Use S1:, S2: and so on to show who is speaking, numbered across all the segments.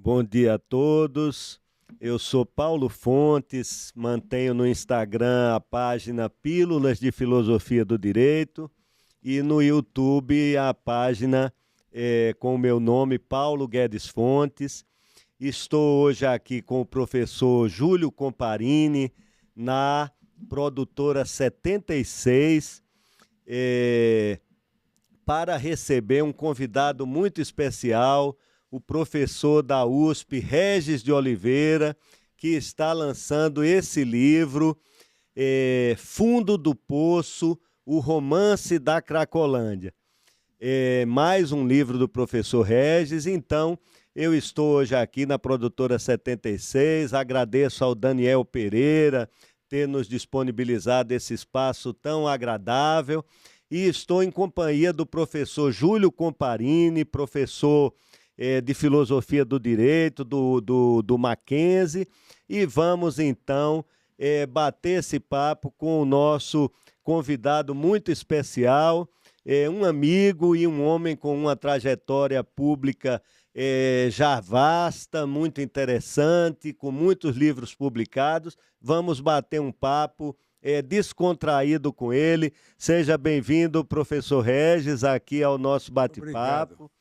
S1: Bom dia a todos. Eu sou Paulo Fontes, mantenho no Instagram a página Pílulas de Filosofia do Direito e no YouTube a página com o meu nome, Paulo Guedes Fontes. Estou hoje aqui com o professor Júlio Comparini, na produtora 76, para receber um convidado muito especial, o professor da USP, Regis de Oliveira, que está lançando esse livro, Fundo do Poço, o romance da Cracolândia. Mais um livro do professor Regis. Então, eu estou hoje aqui na produtora 76, agradeço ao Daniel Pereira ter nos disponibilizado esse espaço tão agradável, e estou em companhia do professor Júlio Comparini, professor de Filosofia do Direito, do Mackenzie, e vamos então bater esse papo com o nosso convidado muito especial, um amigo e um homem com uma trajetória pública já vasta, muito interessante, com muitos livros publicados. Vamos bater um papo descontraído com ele. Seja bem-vindo, professor Regis, aqui ao nosso bate-papo.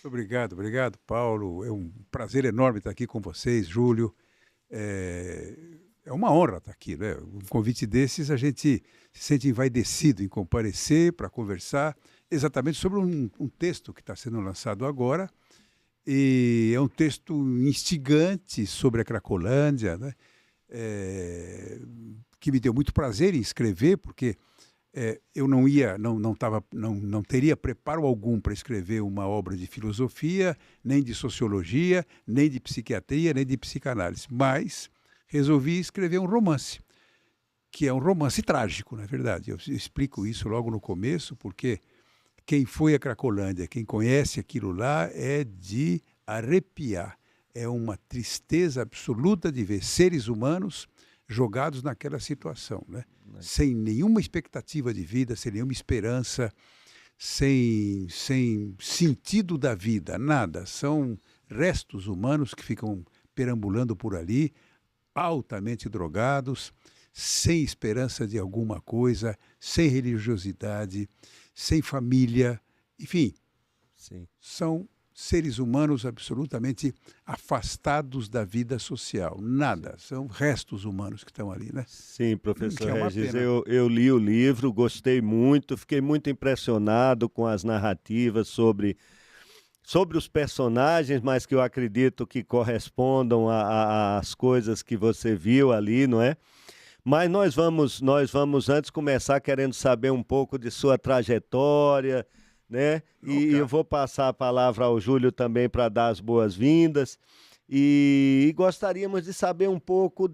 S2: Obrigado, Paulo. É um prazer enorme estar aqui com vocês, Júlio. É uma honra estar aqui, né? Um convite desses, a gente se sente envaidecido em comparecer para conversar exatamente sobre um texto que está sendo lançado agora. E é um texto instigante sobre a Cracolândia, né? Que me deu muito prazer em escrever, porque eu não teria preparo algum para escrever uma obra de filosofia, nem de sociologia, nem de psiquiatria, nem de psicanálise. Mas resolvi escrever um romance, que é um romance trágico, na verdade. Eu explico isso logo no começo, porque quem foi a Cracolândia, quem conhece aquilo lá, é de arrepiar. É uma tristeza absoluta de ver seres humanos jogados naquela situação, né? Sem nenhuma expectativa de vida, sem nenhuma esperança, sem sentido da vida, nada. São restos humanos que ficam perambulando por ali, altamente drogados, sem esperança de alguma coisa, sem religiosidade, sem família, enfim. Sim. São seres humanos absolutamente afastados da vida social. Nada, são restos humanos que estão ali, né?
S1: Sim, professor Regis, eu li o livro, gostei muito, fiquei muito impressionado com as narrativas sobre os personagens, mas que eu acredito que correspondam às coisas que você viu ali, não é? Mas nós vamos antes começar querendo saber um pouco de sua trajetória, né? E eu vou passar a palavra ao Júlio também para dar as boas-vindas. E gostaríamos de saber um pouco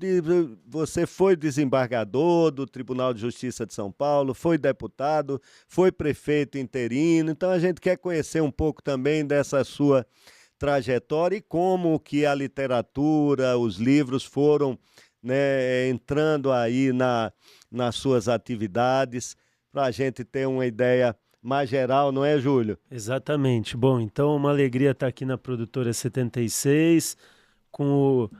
S1: você foi desembargador do Tribunal de Justiça de São Paulo, foi deputado, foi prefeito interino. Então a gente quer conhecer um pouco também dessa sua trajetória e como que a literatura, os livros foram, né, entrando aí nas suas atividades, para a gente ter uma ideia mais geral, não é, Júlio?
S3: Exatamente. Bom, então uma alegria estar aqui na produtora 76, com o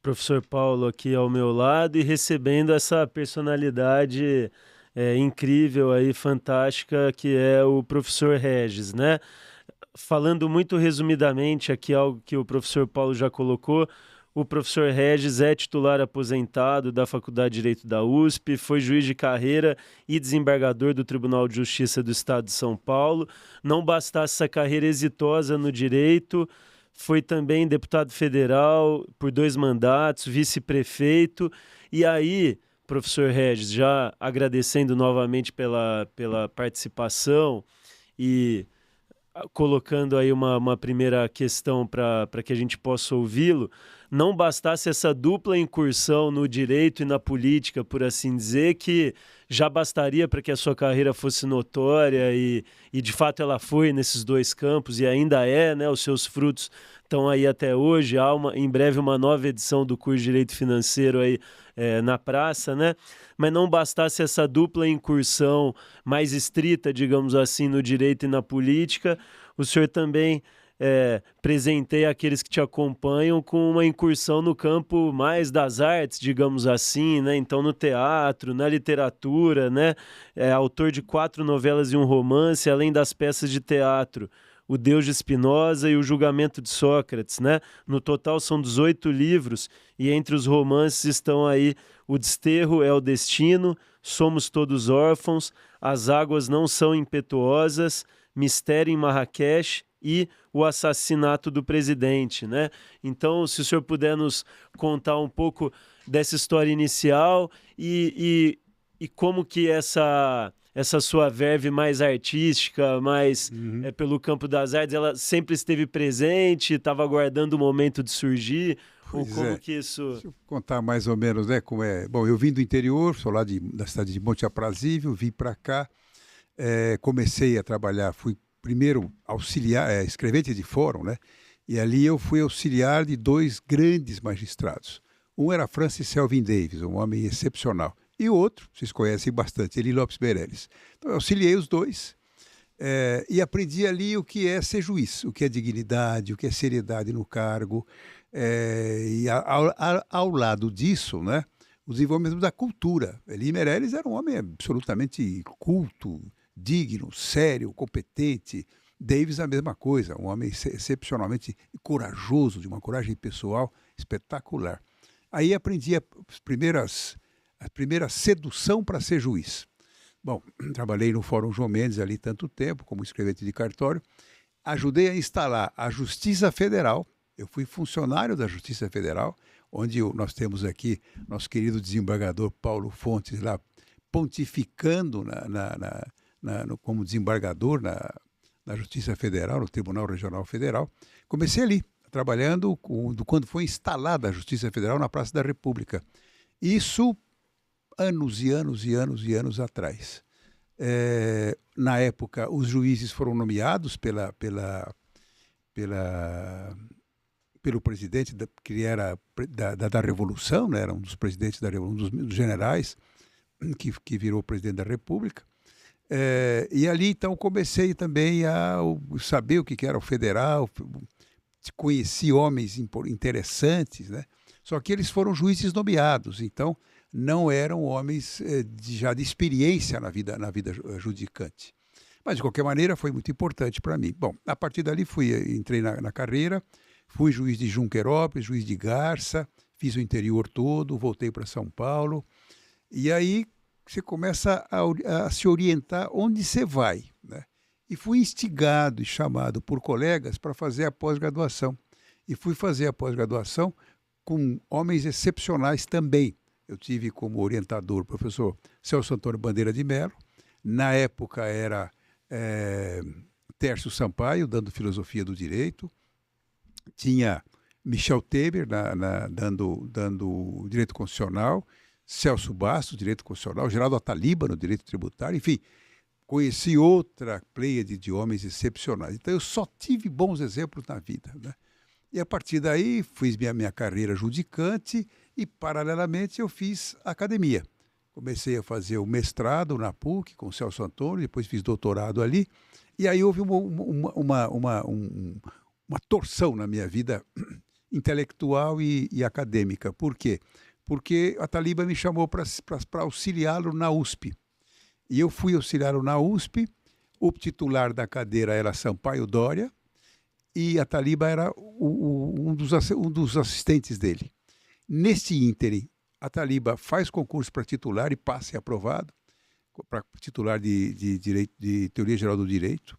S3: professor Paulo aqui ao meu lado e recebendo essa personalidade incrível aí, fantástica, que é o professor Regis, né? Falando muito resumidamente aqui algo que o professor Paulo já colocou, o professor Regis é titular aposentado da Faculdade de Direito da USP, foi juiz de carreira e desembargador do Tribunal de Justiça do Estado de São Paulo. Não bastasse essa carreira exitosa no direito, foi também deputado federal por 2 mandatos, vice-prefeito. E aí, professor Regis, já agradecendo novamente pela participação e colocando aí uma primeira questão para que a gente possa ouvi-lo, não bastasse essa dupla incursão no direito e na política, por assim dizer, que já bastaria para que a sua carreira fosse notória e de fato ela foi nesses 2 campos e ainda é, né? Os seus frutos estão aí até hoje. Há em breve uma nova edição do curso de Direito Financeiro aí na praça, né? Mas não bastasse essa dupla incursão mais estrita, digamos assim, no direito e na política, o senhor também presenteia aqueles que te acompanham com uma incursão no campo mais das artes, digamos assim, né? Então, no teatro, na literatura, né? Autor de 4 novelas e um romance, além das peças de teatro, O Deus de Spinoza e O Julgamento de Sócrates, né? No total são 18 livros, e entre os romances estão aí O Desterro é o Destino, Somos Todos Órfãos, As Águas Não São Impetuosas, Mistério em Marrakech e O Assassinato do Presidente, né? Então, se o senhor puder nos contar um pouco dessa história inicial e como que essa sua verve mais artística, mais pelo campo das artes, ela sempre esteve presente, estava aguardando o momento de surgir, ou como que isso...
S2: Deixa eu contar mais ou menos, né, como é. Bom, eu vim do interior, sou lá da cidade de Monte Aprazível, vim para cá, comecei a trabalhar, fui primeiro auxiliar, escrevente de fórum, né? E ali eu fui auxiliar de 2 grandes magistrados. Um era Francis Selwyn Davis, um homem excepcional. E o outro, vocês conhecem bastante, Eli Lopes Meirelles. Então eu auxiliei os 2 e aprendi ali o que é ser juiz, o que é dignidade, o que é seriedade no cargo. E ao lado disso, né, o desenvolvimento da cultura. Eli Meirelles era um homem absolutamente culto, digno, sério, competente. Davis a mesma coisa, um homem excepcionalmente corajoso, de uma coragem pessoal espetacular. Aí aprendi a primeira sedução para ser juiz. Bom, trabalhei no Fórum João Mendes ali tanto tempo, como escrevente de cartório. Ajudei a instalar a Justiça Federal. Eu fui funcionário da Justiça Federal, onde nós temos aqui nosso querido desembargador Paulo Fontes lá pontificando como desembargador na Justiça Federal, no Tribunal Regional Federal. Comecei ali, trabalhando quando foi instalada a Justiça Federal na Praça da República. Isso anos e anos e anos e anos atrás. Na época, os juízes foram nomeados pelo presidente, que era da Revolução, né? Era um dos presidentes da Revolução, um dos generais, que virou presidente da República. E ali, então, comecei também a saber o que era o federal, conheci homens interessantes, né? Só que eles foram juízes nomeados, então não eram homens já de experiência na vida judicante. Mas, de qualquer maneira, foi muito importante para mim. Bom, a partir dali entrei na carreira, fui juiz de Junquerópolis, juiz de Garça, fiz o interior todo, voltei para São Paulo. E aí você começa a se orientar onde você vai, né? E fui instigado e chamado por colegas para fazer a pós-graduação. E fui fazer a pós-graduação com homens excepcionais também. Eu tive como orientador o professor Celso Antônio Bandeira de Mello. Na época era Tércio Sampaio, dando filosofia do direito. Tinha Michel Temer dando direito constitucional. Celso Bastos, direito constitucional. Geraldo Ataliba, no direito tributário. Enfim, conheci outra pleiade de homens excepcionais. Então, eu só tive bons exemplos na vida, né? E a partir daí, fiz minha carreira judicante e, paralelamente, eu fiz academia. Comecei a fazer o mestrado na PUC com o Celso Antônio, depois fiz doutorado ali. E aí houve uma torção na minha vida intelectual e acadêmica. Por quê? Porque a Ataliba me chamou para auxiliá-lo na USP. E eu fui auxiliá-lo na USP. O titular da cadeira era Sampaio Dória, e a Ataliba era um dos assistentes dele. Neste ínterim, a Ataliba faz concurso para titular e passa e é aprovado, para titular de Teoria Geral do Direito.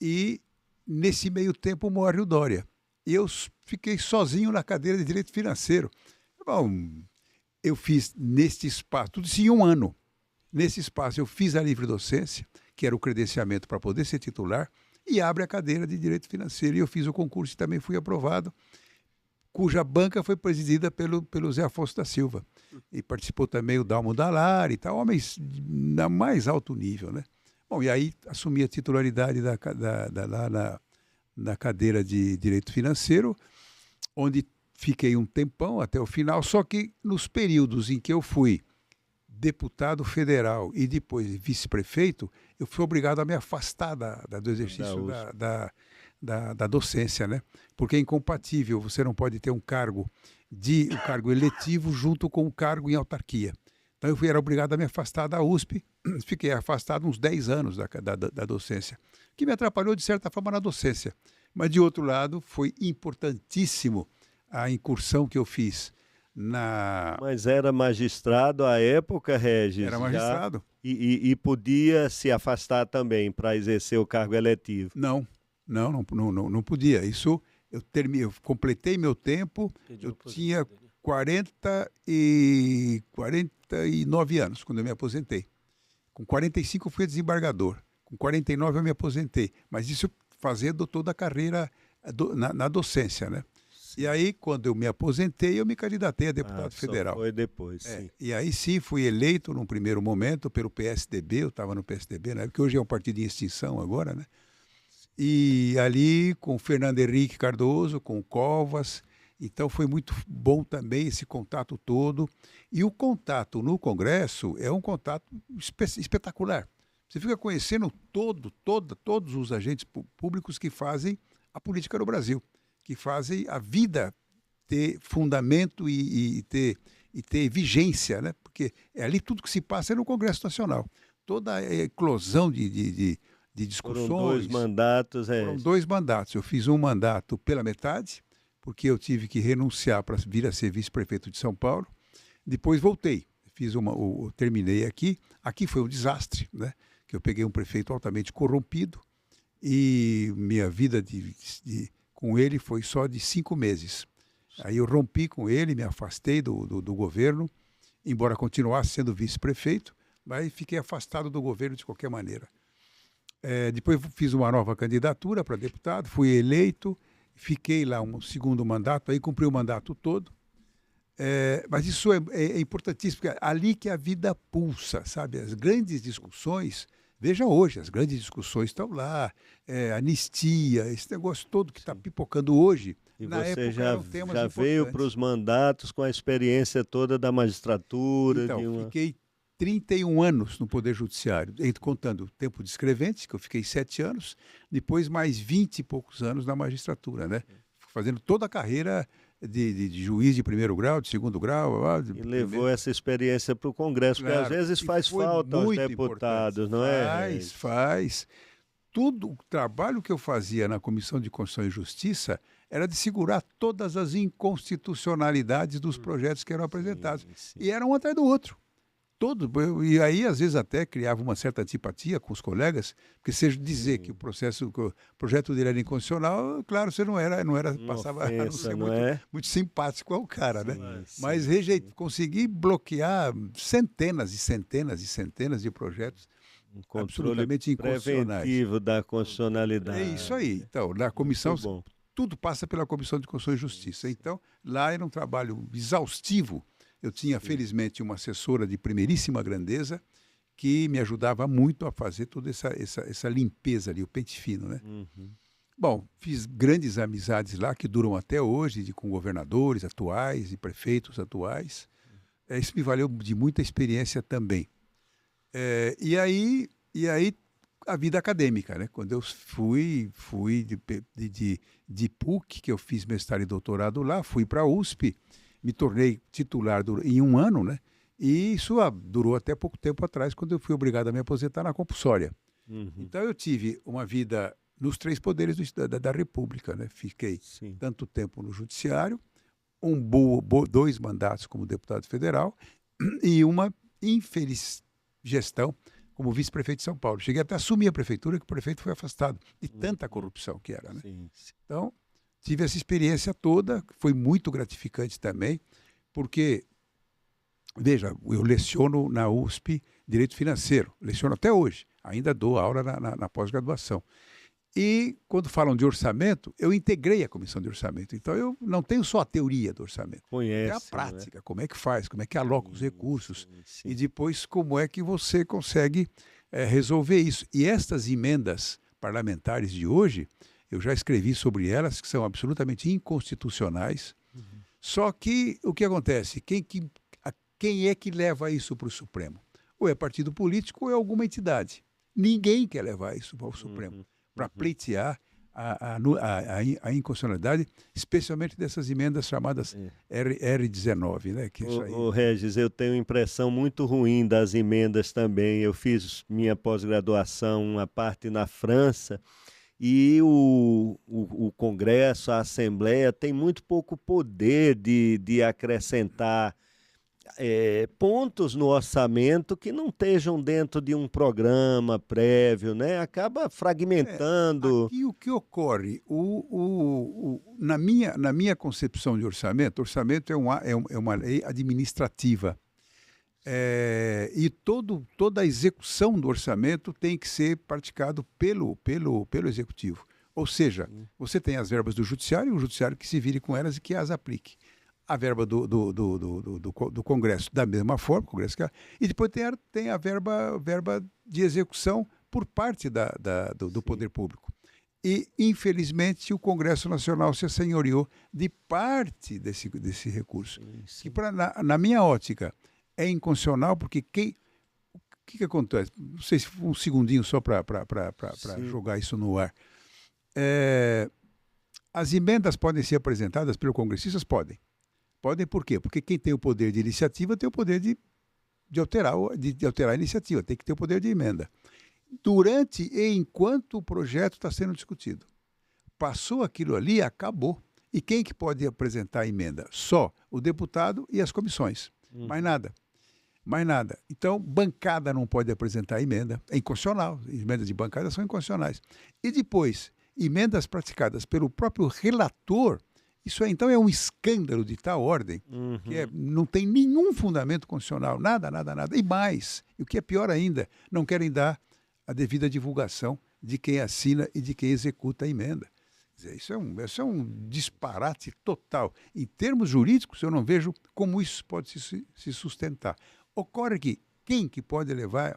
S2: E, nesse meio tempo, morre o Dória. E eu fiquei sozinho na cadeira de Direito Financeiro. Bom, eu fiz neste espaço, tudo isso em um ano. Nesse espaço, eu fiz a livre docência, que era o credenciamento para poder ser titular, e abre a cadeira de Direito Financeiro. E eu fiz o concurso e também fui aprovado, cuja banca foi presidida pelo Zé Afonso da Silva. E participou também o Dalmo Dallar e tal, homens na mais alto nível, né? Bom, e aí assumi a titularidade lá na cadeira de Direito Financeiro, onde fiquei um tempão até o final, só que nos períodos em que eu fui deputado federal e depois vice-prefeito, eu fui obrigado a me afastar do exercício da docência, né? Porque é incompatível, você não pode ter um cargo eletivo junto com um cargo em autarquia. Então eu era obrigado a me afastar da USP, fiquei afastado uns 10 anos da docência, que me atrapalhou de certa forma na docência. Mas de outro lado, foi importantíssimo a incursão que eu fiz na...
S1: Mas era magistrado à época, Regis?
S2: Era magistrado.
S1: E podia se afastar também para exercer o cargo eletivo?
S2: Não podia. Isso, eu completei meu tempo, eu tinha 49 anos quando eu me aposentei. Com 45 eu fui desembargador, com 49 eu me aposentei. Mas isso fazendo toda a carreira na docência, né? E aí, quando eu me aposentei, eu me candidatei a deputado federal.
S1: Foi depois, sim.
S2: E aí sim, fui eleito num primeiro momento pelo PSDB, eu estava no PSDB, né? Porque hoje é um partido em extinção agora, né? E ali com o Fernando Henrique Cardoso, com o Covas, então foi muito bom também esse contato todo. E o contato no Congresso é um contato espetacular. Você fica conhecendo todos os agentes públicos que fazem a política no Brasil, que fazem a vida ter fundamento e ter vigência, né? Porque é ali tudo que se passa é no Congresso Nacional. Toda a eclosão de discussões.
S1: Foram 2 mandatos.
S2: Foram 2 mandatos. Eu fiz um mandato pela metade, porque eu tive que renunciar para vir a ser vice-prefeito de São Paulo. Depois voltei. Terminei aqui. Aqui foi um desastre, né? Que eu peguei um prefeito altamente corrompido e minha vida com ele foi só de 5 meses. Aí eu rompi com ele, me afastei do governo, embora continuasse sendo vice-prefeito, mas fiquei afastado do governo de qualquer maneira. Depois fiz uma nova candidatura para deputado, fui eleito, fiquei lá um segundo mandato, aí cumpri o mandato todo. Mas isso é importantíssimo, porque é ali que a vida pulsa, sabe? As grandes discussões, veja hoje, as grandes discussões estão lá, anistia, esse negócio todo que está pipocando hoje.
S1: E
S2: na
S1: você
S2: época,
S1: já veio para os mandatos com a experiência toda da magistratura?
S2: Então, fiquei 31 anos no Poder Judiciário, contando o tempo de escrevente, que eu fiquei 7 anos, depois mais 20 e poucos anos na magistratura, né? Fazendo toda a carreira de juiz de primeiro grau, de segundo grau.
S1: E levou essa experiência para o Congresso, claro, porque às vezes faz falta aos deputados, não é?
S2: Faz. Tudo o trabalho que eu fazia na Comissão de Constituição e Justiça era de segurar todas as inconstitucionalidades dos projetos que eram apresentados. Sim. E era um atrás do outro. E aí, às vezes, até criava uma certa antipatia com os colegas, porque se dizer que o projeto dele era inconstitucional, claro, você não era passava a não ser muito simpático ao cara, sim, né? Sim. Mas consegui bloquear centenas e centenas e centenas de projetos absolutamente inconstitucionais.
S1: Preventivo da constitucionalidade.
S2: É isso aí. Então, na comissão, tudo passa pela Comissão de Constituição e Justiça. Então, lá era um trabalho exaustivo. Eu tinha, felizmente, uma assessora de primeiríssima grandeza que me ajudava muito a fazer toda essa limpeza ali, o pente fino, né? Uhum. Bom, fiz grandes amizades lá que duram até hoje, com governadores atuais e prefeitos atuais. Isso me valeu de muita experiência também. E aí a vida acadêmica, né? Quando eu fui de PUC, que eu fiz mestrado e doutorado lá, fui para a USP, me tornei titular em 1 ano, né? E isso durou até pouco tempo atrás, quando eu fui obrigado a me aposentar na compulsória. Uhum. Então eu tive uma vida nos 3 poderes da República, né? Fiquei tanto tempo no Judiciário, 2 mandatos como deputado federal e uma infeliz gestão como vice-prefeito de São Paulo. Cheguei até a assumir a prefeitura, que o prefeito foi afastado de tanta corrupção que era, né? Sim. Então, tive essa experiência toda, foi muito gratificante também, porque, veja, eu leciono na USP Direito Financeiro, leciono até hoje, ainda dou aula na pós-graduação. E, quando falam de orçamento, eu integrei a comissão de orçamento. Então, eu não tenho só a teoria do orçamento.
S1: Conhece,
S2: é a prática, né? Como é que faz, como é que aloca os recursos. Sim. E depois, como é que você consegue resolver isso. E estas emendas parlamentares de hoje, eu já escrevi sobre elas, que são absolutamente inconstitucionais. Uhum. Só que, o que acontece? Quem é que leva isso para o Supremo? Ou é partido político ou é alguma entidade. Ninguém quer levar isso para o Supremo. Para pleitear a inconstitucionalidade, especialmente dessas emendas chamadas R19, né? Que isso aí...
S1: Regis, eu tenho impressão muito ruim das emendas também. Eu fiz minha pós-graduação, uma parte na França, e o Congresso, a Assembleia, tem muito pouco poder de acrescentar pontos no orçamento que não estejam dentro de um programa prévio, né? Acaba fragmentando.
S2: Aqui o que ocorre, na minha concepção de orçamento é uma lei administrativa. E toda a execução do orçamento tem que ser praticado pelo Executivo. Ou seja, você tem as verbas do Judiciário, e o Judiciário que se vire com elas e que as aplique. A verba do Congresso, da mesma forma, Congresso, e depois tem a verba de execução por parte do poder público. E, infelizmente, o Congresso Nacional se assenhoreou de parte desse recurso. Que, na minha ótica, é inconstitucional, porque o que acontece? Não sei se um segundinho só para jogar isso no ar. As emendas podem ser apresentadas pelos congressistas? Podem. Podem por quê? Porque quem tem o poder de iniciativa tem o poder de alterar a iniciativa, tem que ter o poder de emenda. Durante e enquanto o projeto está sendo discutido. Passou aquilo ali, acabou. E quem que pode apresentar a emenda? Só o deputado e as comissões. Mais nada. Mais nada. Então, bancada não pode apresentar emenda. É inconstitucional. Emendas de bancada são inconstitucionais. E depois, emendas praticadas pelo próprio relator. Isso aí, então, é um escândalo de tal ordem que não tem nenhum fundamento constitucional, nada. E mais, e o que é pior ainda, não querem dar a devida divulgação de quem assina e de quem executa a emenda. Quer dizer, isso é um disparate total. Em termos jurídicos, eu não vejo como isso pode se sustentar. Ocorre que quem que pode levar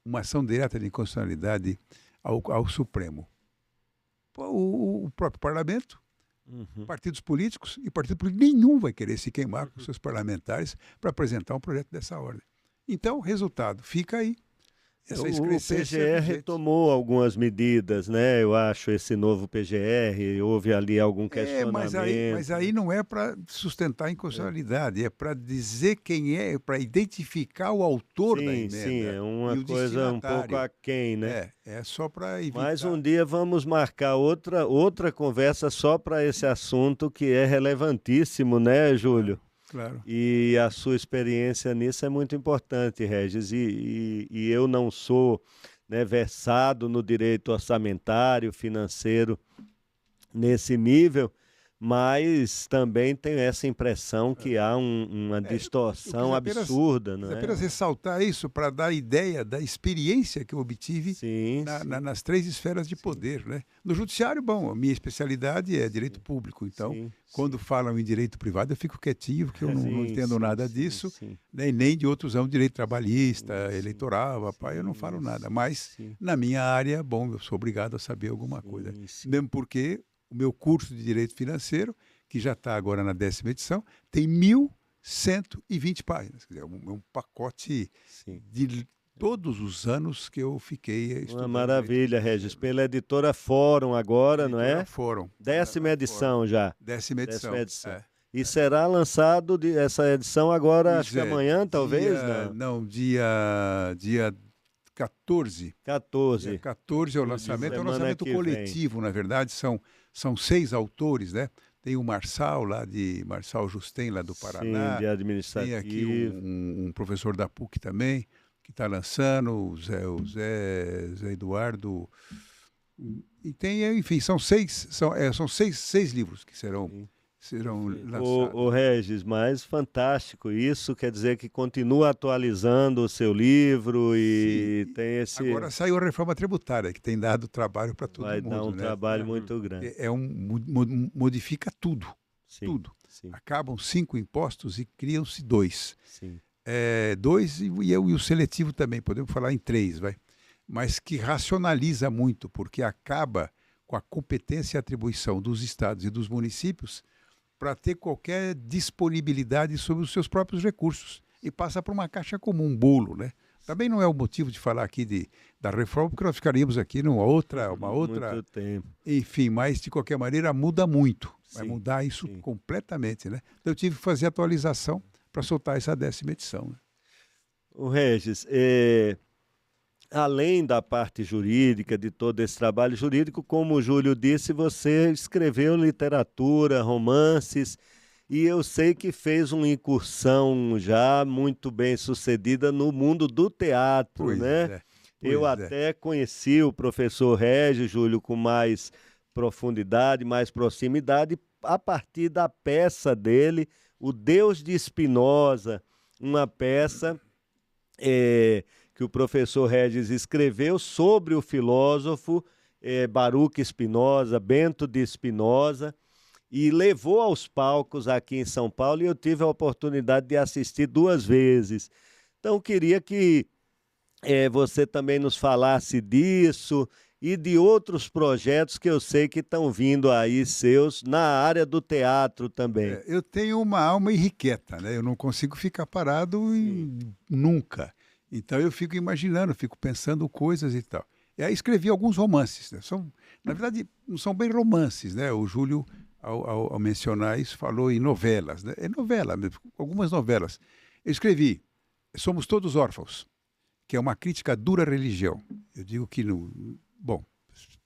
S2: uma ação direta de inconstitucionalidade ao Supremo? O próprio parlamento. Partidos políticos, e partido político nenhum vai querer se queimar com seus parlamentares para apresentar um projeto dessa ordem. Então, o resultado fica aí.
S1: O PGR tomou algumas medidas, né? Eu acho, esse novo PGR, houve ali algum questionamento.
S2: Mas aí não é para sustentar a inconstitucionalidade, é para dizer quem é, para identificar o autor da emenda.
S1: Sim, é uma coisa um pouco aquém, né?
S2: É só para evitar.
S1: Mas um dia vamos marcar outra conversa só para esse assunto que é relevantíssimo, né, Júlio?
S2: Claro.
S1: E a sua experiência nisso é muito importante, Regis. E eu não sou, né, versado no direito orçamentário, financeiro, nesse nível, mas também tenho essa impressão que há uma distorção absurda.
S2: Quis apenas ressaltar isso para dar ideia da experiência que eu obtive nas três esferas de poder. Né? No judiciário, bom, a minha especialidade é direito público, então quando falam em direito privado eu fico quietinho, porque eu não entendo nada disso, nem de outros ramos, direito trabalhista, eleitoral, eu não falo nada. Mas na minha área, bom, eu sou obrigado a saber alguma coisa. Mesmo porque o meu curso de Direito Financeiro, que já está agora na 10ª edição, tem 1.120 páginas. Quer dizer, é um pacote de todos os anos que eu fiquei estudando.
S1: Uma maravilha, Regis. Pela editora Fórum agora, não é?
S2: Fórum.
S1: 10ª edição já.
S2: 10ª edição.
S1: 10ª edição. E será lançado essa edição agora, acho que amanhã, talvez?
S2: Não, dia 14.
S1: 14.
S2: Dia 14 é o lançamento. É um lançamento coletivo, na verdade. São 6 autores, né? Tem o Marçal, Marçal Justem, lá do Paraná.
S1: Sim, de administrativo.
S2: Tem aqui um professor da PUC também, que está lançando, o Zé Eduardo. E tem, enfim, são seis livros que serão lançados.
S1: O Regis, mas fantástico isso, quer dizer que continua atualizando o seu livro e tem esse...
S2: Agora saiu a reforma tributária, que tem dado trabalho para todo mundo.
S1: Vai dar um trabalho muito grande.
S2: Modifica tudo, tudo.
S1: Sim.
S2: Acabam 5 impostos e criam-se 2.
S1: Sim.
S2: 2 e o seletivo também, podemos falar em 3, vai. Mas que racionaliza muito, porque acaba com a competência e atribuição dos estados e dos municípios para ter qualquer disponibilidade sobre os seus próprios recursos. E passa por uma caixa comum, um bolo, né? Também não é o motivo de falar aqui da reforma, porque nós ficaríamos aqui uma outra...
S1: Muito tempo.
S2: Enfim, mas de qualquer maneira muda muito. Vai
S1: Sim,
S2: mudar isso
S1: sim.
S2: completamente, né? Então eu tive que fazer atualização para soltar essa 10ª edição. Né?
S1: O Regis, além da parte jurídica, de todo esse trabalho jurídico, como o Júlio disse, você escreveu literatura, romances, e eu sei que fez uma incursão já muito bem sucedida no mundo do teatro,
S2: Pois
S1: né?
S2: é.
S1: Eu
S2: Pois é.
S1: até conheci o professor Regis, Júlio, com mais profundidade, mais proximidade, a partir da peça dele, O Deus de Spinoza, uma peça que o professor Regis escreveu sobre o filósofo Baruch Spinoza, Bento de Spinoza, e levou aos palcos aqui em São Paulo, e eu tive a oportunidade de assistir 2 vezes. Então, queria que você também nos falasse disso e de outros projetos que eu sei que estão vindo aí seus na área do teatro também.
S2: Eu tenho uma alma irrequieta, né? Eu não consigo ficar parado nunca. Então eu fico imaginando, fico pensando coisas e tal. E aí escrevi alguns romances, né? Na verdade, não são bem romances, né? O Júlio, ao mencionar isso, falou em novelas, né? É novela, algumas novelas. Eu escrevi Somos Todos Órfãos, que é uma crítica dura à religião. Eu digo que, bom,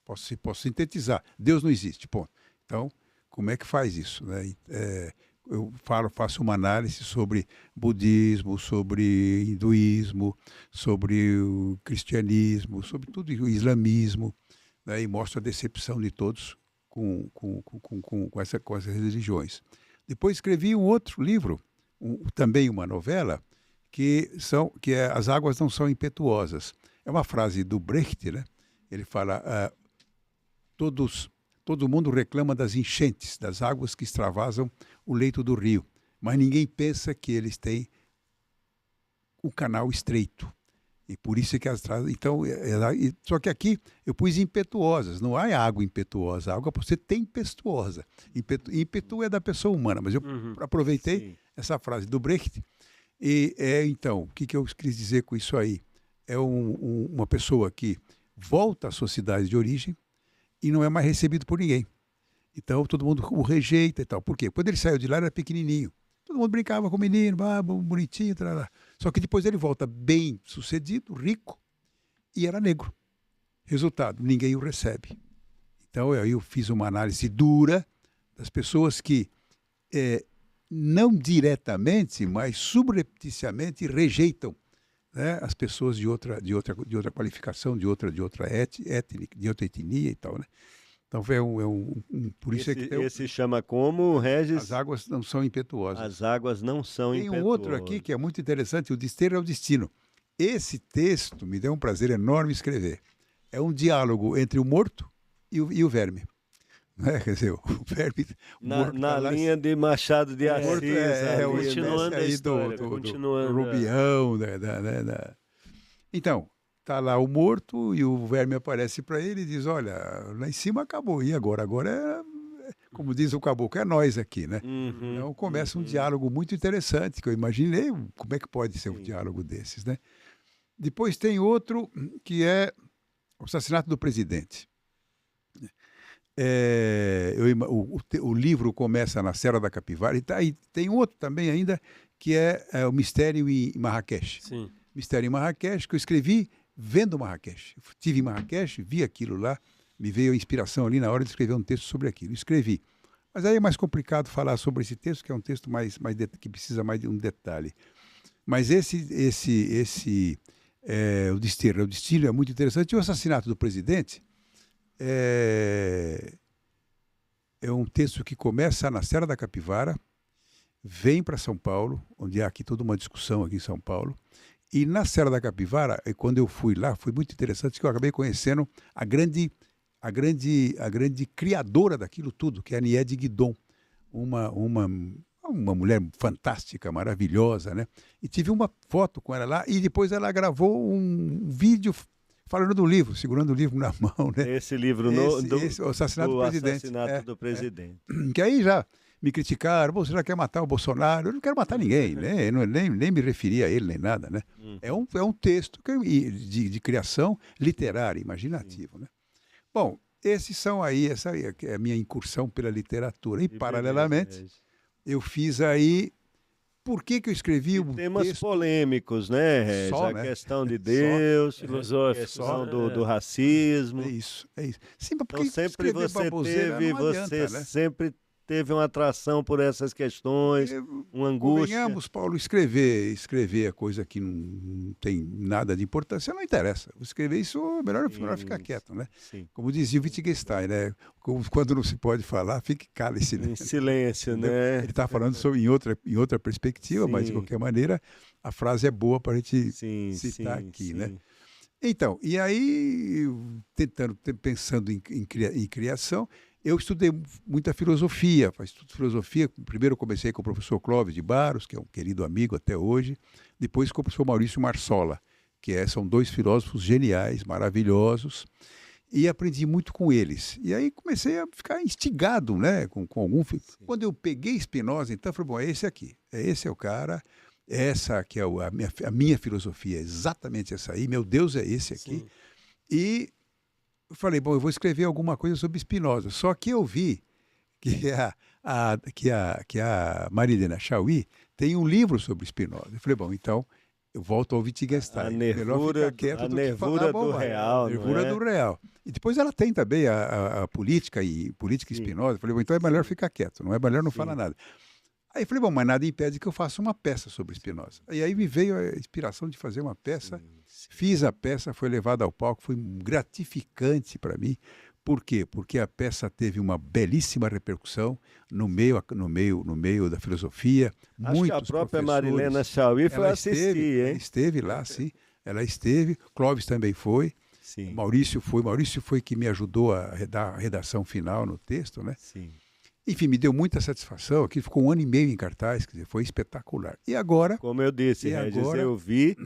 S2: posso sintetizar, Deus não existe, ponto. Então, como é que faz isso, né? Eu faço uma análise sobre budismo, sobre hinduísmo, sobre o cristianismo, sobre tudo, o islamismo, né? E mostro a decepção de todos com essas religiões. Depois escrevi um outro livro, também uma novela, que é As Águas Não São Impetuosas. É uma frase do Brecht, né? Ele fala, todo mundo reclama das enchentes, das águas que extravasam o leito do rio, mas ninguém pensa que eles têm o canal estreito. E por isso é que só que aqui eu pus impetuosas, não há água impetuosa, a água pode ser tempestuosa. Ímpeto é da pessoa humana, mas eu aproveitei essa frase do Brecht. E então, o que eu quis dizer com isso aí? É uma pessoa que volta à sociedade de origem e não é mais recebido por ninguém. Então, todo mundo o rejeita e tal. Por quê? Quando ele saiu de lá, ele era pequenininho. Todo mundo brincava com o menino, bonitinho, tarará. Só que depois ele volta bem sucedido, rico, e era negro. Resultado, ninguém o recebe. Então, eu fiz uma análise dura das pessoas que não diretamente, mas subrepticiamente rejeitam, né, as pessoas de outra qualificação, de outra etnia e tal, né? Então por isso
S1: esse chama como, Regis?
S2: As Águas Não São Impetuosas.
S1: As Águas Não São Impetuosas.
S2: Tem um outro aqui que é muito interessante, O Desterro ao Destino. Esse texto me deu um prazer enorme escrever. É um diálogo entre o morto e o verme. Né? Quer dizer, o verme...
S1: Na linha de Machado de Assis.
S3: Continuando a história.
S2: Do Rubião. Então, está lá o morto e o verme aparece para ele e diz, olha, lá em cima acabou, e agora? Agora como diz o caboclo, é nós aqui, né? Então começa um diálogo muito interessante, que eu imaginei, como é que pode ser um diálogo desses, né? Depois tem outro que é o assassinato do presidente. O livro começa na Serra da Capivara, e tem outro também ainda, que é o Mistério em Marrakech.
S3: Sim.
S2: Mistério em Marrakech, que eu escrevi vendo Marrakech. Estive em Marrakech, vi aquilo lá, me veio a inspiração ali na hora de escrever um texto sobre aquilo. Escrevi. Mas aí é mais complicado falar sobre esse texto, que é um texto que precisa mais de um detalhe. Mas o Destino é muito interessante. E o assassinato do presidente é um texto que começa na Serra da Capivara, vem para São Paulo, onde há aqui toda uma discussão aqui em São Paulo. E na Serra da Capivara, quando eu fui lá, foi muito interessante, que eu acabei conhecendo a grande criadora daquilo tudo, que é a Niede Guidon, uma mulher fantástica, maravilhosa, né? E tive uma foto com ela lá, e depois ela gravou um vídeo falando do livro, segurando o livro na mão, né?
S1: Esse livro,
S2: o Assassinato do Presidente.
S1: Do Presidente.
S2: Que aí já me criticaram, você já quer matar o Bolsonaro? Eu não quero matar ninguém, né? Eu nem me referi a ele, nem nada, né? É um texto de criação literária, imaginativo, né? Bom, esses são aí, essa é a minha incursão pela literatura. E, paralelamente, eu fiz aí... Por que eu escrevi um
S1: temas
S2: texto...
S1: polêmicos, né, Regis?
S2: Só,
S1: a
S2: né?
S1: questão de Deus,
S3: filosófico,
S1: a questão do racismo.
S2: É isso. Sim,
S1: então sempre você
S2: né?
S1: sempre teve uma atração por essas questões, uma angústia.
S2: Convenhamos, Paulo, escrever é coisa que não tem nada de importância, não interessa. Escrever isso é melhor ficar quieto, né?
S1: Sim.
S2: Como dizia o Wittgenstein, né? Quando não se pode falar, fique cale-se.
S1: Em silêncio, né?
S2: Ele está falando em outra perspectiva, mas de qualquer maneira a frase é boa para a gente citar aqui, né? Então, e aí, pensando em criação, eu estudei muita filosofia, Primeiro eu comecei com o professor Clóvis de Barros, que é um querido amigo até hoje, depois com o professor Maurício Marsola, são dois filósofos geniais, maravilhosos, e aprendi muito com eles. E aí comecei a ficar instigado, né, com algum... Quando eu peguei Spinoza, então, eu falei, bom, é esse aqui, esse é o cara, essa que é a minha filosofia, exatamente essa aí, meu Deus é esse aqui. Sim. E eu falei, bom, eu vou escrever alguma coisa sobre Spinoza. Só que eu vi que a Marilena Chauí tem um livro sobre Spinoza. Eu falei, bom, então eu volto ao Wittgenstein.
S1: A nervura do real.
S2: A nervura do real. E depois ela tem também a política Spinoza. Eu falei, bom, então é melhor ficar quieto, não é melhor não falar nada. Aí eu falei, bom, mas nada impede que eu faça uma peça sobre Spinoza. E aí me veio a inspiração de fazer uma peça. Fiz a peça, foi levada ao palco, foi gratificante para mim. Por quê? Porque a peça teve uma belíssima repercussão no meio da filosofia.
S1: Acho que a própria Marilena Chauí foi assistir, hein?
S2: Ela esteve lá, sim. Ela esteve. Clóvis também foi.
S1: Sim.
S2: Maurício foi que me ajudou a dar a redação final no texto, né?
S1: Sim.
S2: Enfim, me deu muita satisfação. Aqui ficou 1 ano e meio em cartaz, quer dizer, foi espetacular. E agora...
S1: Como eu disse, Regis, eu vi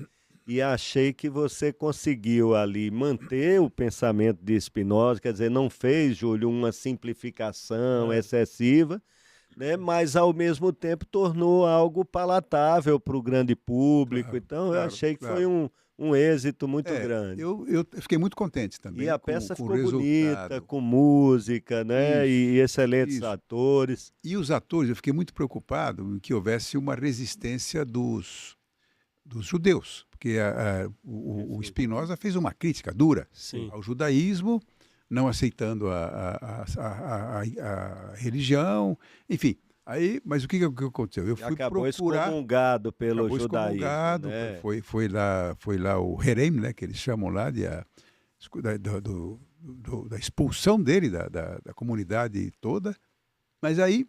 S1: e achei que você conseguiu ali manter o pensamento de Spinoza, quer dizer, não fez, Júlio, uma simplificação excessiva, né? Mas ao mesmo tempo tornou algo palatável para o grande público. Então eu achei que foi um êxito muito grande.
S2: Eu fiquei muito contente também.
S1: E a peça ficou bonita, com música, né? E excelentes atores.
S2: E os atores, eu fiquei muito preocupado em que houvesse uma resistência dos judeus, porque o Spinoza fez uma crítica dura ao judaísmo, não aceitando a religião, enfim. Aí, mas o que aconteceu? Eu fui
S1: acabou
S2: procurar...
S1: excomungado pelo judaísmo.
S2: Né? Foi lá o Herem, né, que eles chamam lá da expulsão dele da comunidade toda. Mas aí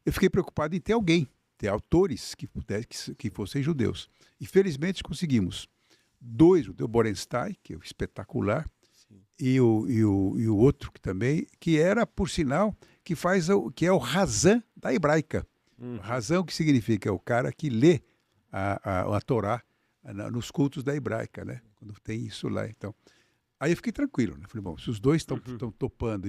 S2: eu fiquei preocupado em ter autores que fossem judeus. E felizmente conseguimos 2, o Borenstein, que é espetacular, e o outro que era, por sinal, que é o Razan da hebraica. Razan, o que significa? É o cara que lê a Torá nos cultos da hebraica, né? Quando tem isso lá, então. Aí eu fiquei tranquilo, né? Falei, bom, se os dois estão topando,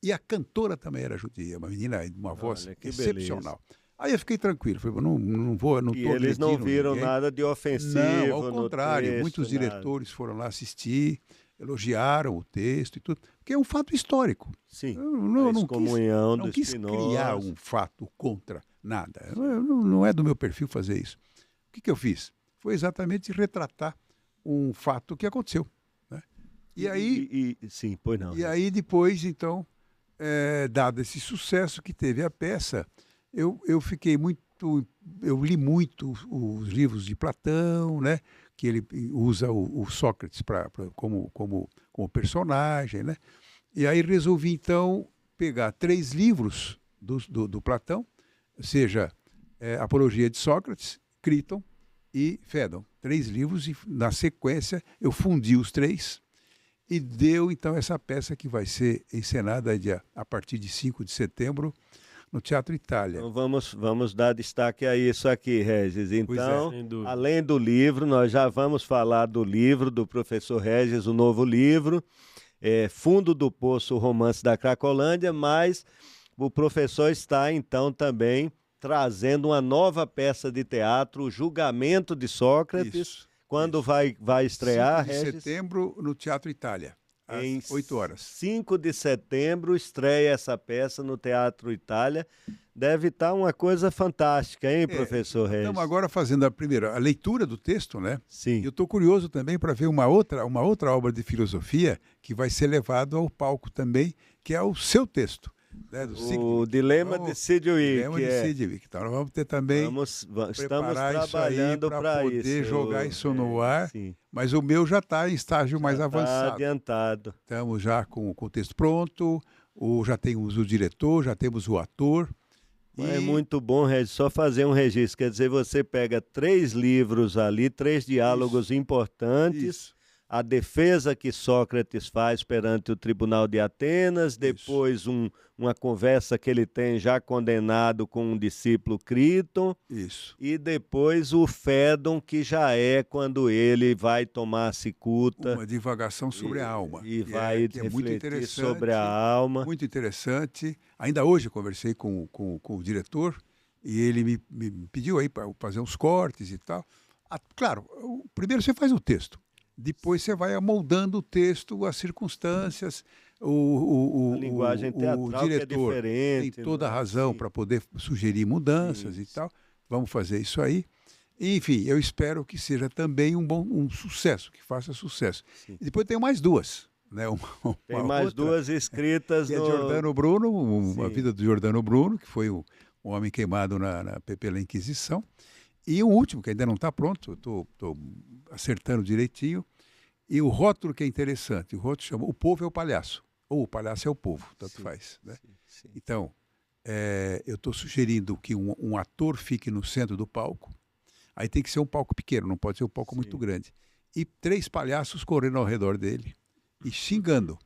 S2: e a cantora também era judia, uma menina de uma voz excepcional. Beleza. Aí eu fiquei tranquilo, falei, não tô agredindo ninguém.
S1: Eles não viram nada de ofensivo.
S2: Não, ao contrário,
S1: texto,
S2: muitos diretores foram lá assistir, elogiaram o texto e tudo, porque é um fato histórico.
S1: Sim,
S2: não quis criar um fato contra nada. Não é do meu perfil fazer isso. O que eu fiz? Foi exatamente retratar um fato que aconteceu. Né? E aí depois, então, dado esse sucesso que teve a peça, eu li muito os livros de Platão, né? Que ele usa o Sócrates como personagem, né? E aí resolvi, então, pegar 3 livros do Platão, seja Apologia de Sócrates, Críton e Fédon. 3 livros, e na sequência eu fundi os 3 e deu, então, essa peça que vai ser encenada a partir de 5 de setembro, no Teatro Itália.
S1: Então vamos dar destaque a isso aqui, Regis. Então, além do livro, nós já vamos falar do livro do professor Regis, o novo livro, Fundo do Poço, o Romance da Cracolândia, mas o professor está, então, também trazendo uma nova peça de teatro, O Julgamento de Sócrates.
S2: Isso.
S1: Quando vai estrear,
S2: 5 de
S1: Regis?
S2: setembro, no Teatro Itália,
S1: Em
S2: às 8 horas.
S1: 5 de setembro estreia essa peça no Teatro Itália. Deve estar uma coisa fantástica, hein, professor Regis?
S2: Estamos agora fazendo a leitura do texto, né?
S1: Sim.
S2: E eu estou curioso também para ver uma outra obra de filosofia que vai ser levado ao palco também, que é o seu texto. Né,
S1: o Dilema de Sidgwick.
S2: Dilema de Sidgwick. Então, nós vamos ter também
S1: estamos trabalhando para isso.
S2: Poder jogar isso no ar.
S1: Sim.
S2: Mas o meu já está em estágio mais avançado.
S1: Está adiantado.
S2: Estamos já com o texto pronto, já temos o diretor, já temos o ator.
S1: É muito bom, Regis, só fazer um registro. Quer dizer, você pega 3 livros ali, 3 diálogos importantes.
S2: Isso.
S1: A defesa que Sócrates faz perante o Tribunal de Atenas, depois uma conversa que ele tem já condenado com um discípulo Críton,
S2: Isso.
S1: E depois o Fédon, que já é quando ele vai tomar a cicuta.
S2: Uma divagação sobre a alma.
S1: E vai refletir sobre a alma.
S2: Muito interessante. Ainda hoje eu conversei com o diretor e ele me pediu aí para fazer uns cortes e tal. Claro, primeiro você faz o texto. Depois você vai amoldando o texto, as circunstâncias, a
S1: linguagem teatral
S2: diretor
S1: que é diferente,
S2: tem toda a razão para poder sugerir mudanças e tal. Vamos fazer isso aí. Enfim, eu espero que seja também um sucesso, que faça sucesso.
S1: Sim.
S2: E depois tem mais 2. Né?
S1: Tem mais outra, 2 escritas
S2: que é Giordano Bruno, a vida do Giordano Bruno, que foi um homem queimado pela Inquisição. E um último, que ainda não está pronto, eu estou acertando direitinho. E o rótulo que é interessante, o rótulo chama O Povo é o Palhaço, ou O Palhaço é o Povo, tanto faz. Né?
S1: Sim.
S2: Então, eu estou sugerindo que um ator fique no centro do palco. Aí tem que ser um palco pequeno, não pode ser um palco muito grande. E 3 palhaços correndo ao redor dele e xingando.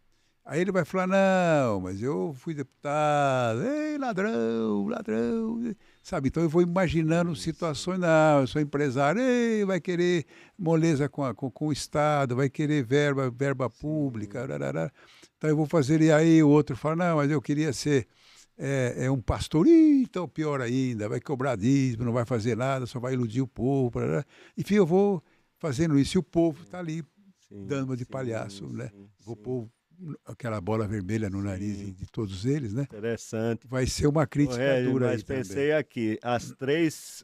S2: Aí ele vai falar, não, mas eu fui deputado, ei, ladrão, ladrão, sabe? Então eu vou imaginando situações, não, eu sou empresário, ei, vai querer moleza com o Estado, vai querer verba pública, rarará. Então eu vou fazer, e aí o outro fala, não, mas eu queria ser um pastor, então pior ainda, vai cobrar dízimo, não vai fazer nada, só vai iludir o povo, rarará. Enfim, eu vou fazendo isso, e o povo está ali, dando uma de palhaço, né? Vou pôr aquela bola vermelha no nariz de todos eles, né?
S1: Interessante.
S2: Vai ser uma crítica dura aí.
S1: Mas pensei aqui,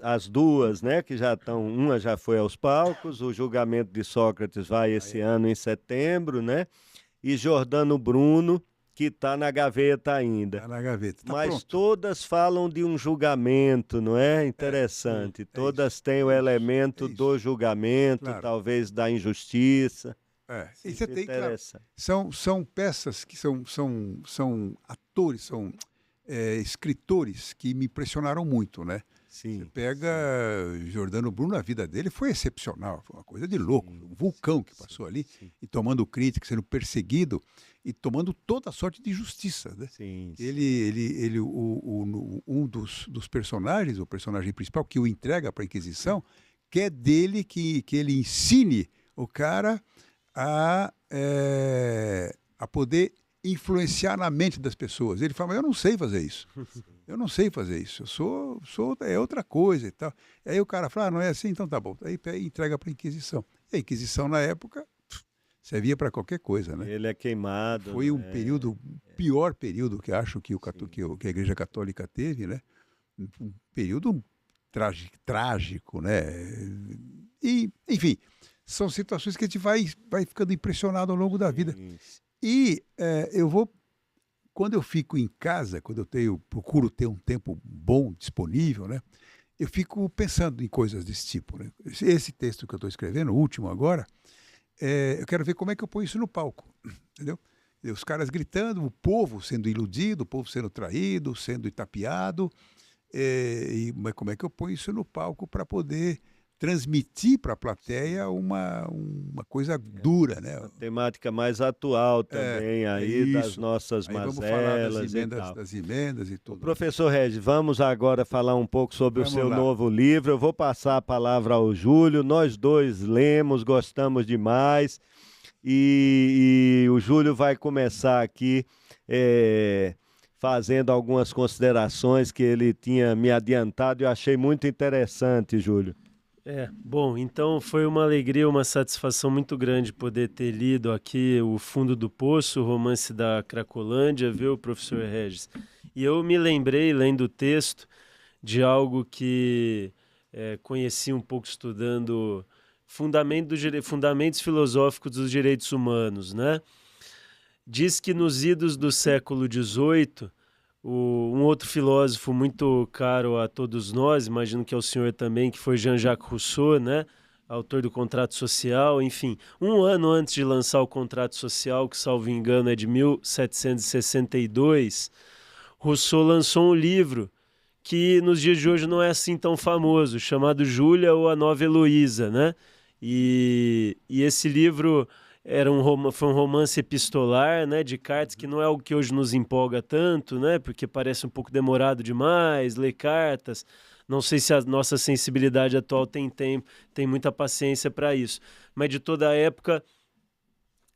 S1: as 2, né, que já estão, uma já foi aos palcos, o Julgamento de Sócrates vai esse ano em setembro, né? E Giordano Bruno, que está na gaveta ainda.
S2: Está na gaveta, tá
S1: mas
S2: pronto.
S1: Todas falam de um julgamento, não é? Interessante. Todas têm o elemento do julgamento, talvez da injustiça.
S2: E você tem, claro, são peças que são atores, são escritores que me impressionaram muito, né?
S1: Sim.
S2: Você pega Giordano Bruno, a vida dele foi excepcional, foi uma coisa de louco, um vulcão que passou ali, e tomando crítica, sendo perseguido e tomando toda a sorte de justiça, né?
S1: Sim.
S2: Um dos personagens, o personagem principal, que o entrega para a Inquisição, quer dele que ele ensine o cara a poder influenciar na mente das pessoas. Ele fala, mas eu não sei fazer isso. Eu não sei fazer isso. Eu sou outra coisa e tal. E aí o cara fala, não é assim? Então tá bom. Aí entrega para a Inquisição. E a Inquisição, na época, servia para qualquer coisa, né?
S1: Ele é queimado.
S2: Foi um período, pior período que acho que a Igreja Católica teve, né? Um período trágico, né? E, enfim, são situações que a gente vai ficando impressionado ao longo da vida. E quando eu fico em casa, quando procuro ter um tempo bom, disponível, né? Eu fico pensando em coisas desse tipo, né? Esse texto que eu estou escrevendo, o último agora, eu quero ver como é que eu ponho isso no palco, entendeu? E os caras gritando, o povo sendo iludido, o povo sendo traído, sendo itapeado, mas como é que eu ponho isso no palco para poder transmitir para a plateia uma coisa dura, né?
S1: Uma temática mais atual também aí das nossas
S2: mazelas.
S1: Vamos falar
S2: das emendas e tudo.
S1: Professor Regis, vamos agora falar um pouco sobre o seu novo livro. Eu vou passar a palavra ao Júlio. Nós 2 lemos, gostamos demais. E o Júlio vai começar aqui fazendo algumas considerações que ele tinha me adiantado e eu achei muito interessante, Júlio.
S3: Bom, então foi uma alegria, uma satisfação muito grande poder ter lido aqui O Fundo do Poço, o romance da Cracolândia, viu, professor Regis? E eu me lembrei, lendo o texto, de algo que conheci um pouco estudando fundamentos filosóficos dos direitos humanos, né? Diz que nos idos do século XVIII, um outro filósofo muito caro a todos nós, imagino que é o senhor também, que foi Jean-Jacques Rousseau, né? Autor do Contrato Social, enfim, um ano antes de lançar o Contrato Social, que salvo engano é de 1762, Rousseau lançou um livro que nos dias de hoje não é assim tão famoso, chamado Júlia ou a Nova Heloísa, né? E esse livro foi um romance epistolar, né, de cartas, que não é algo que hoje nos empolga tanto, né, porque parece um pouco demorado demais, ler cartas. Não sei se a nossa sensibilidade atual tem muita paciência para isso. Mas de toda a época,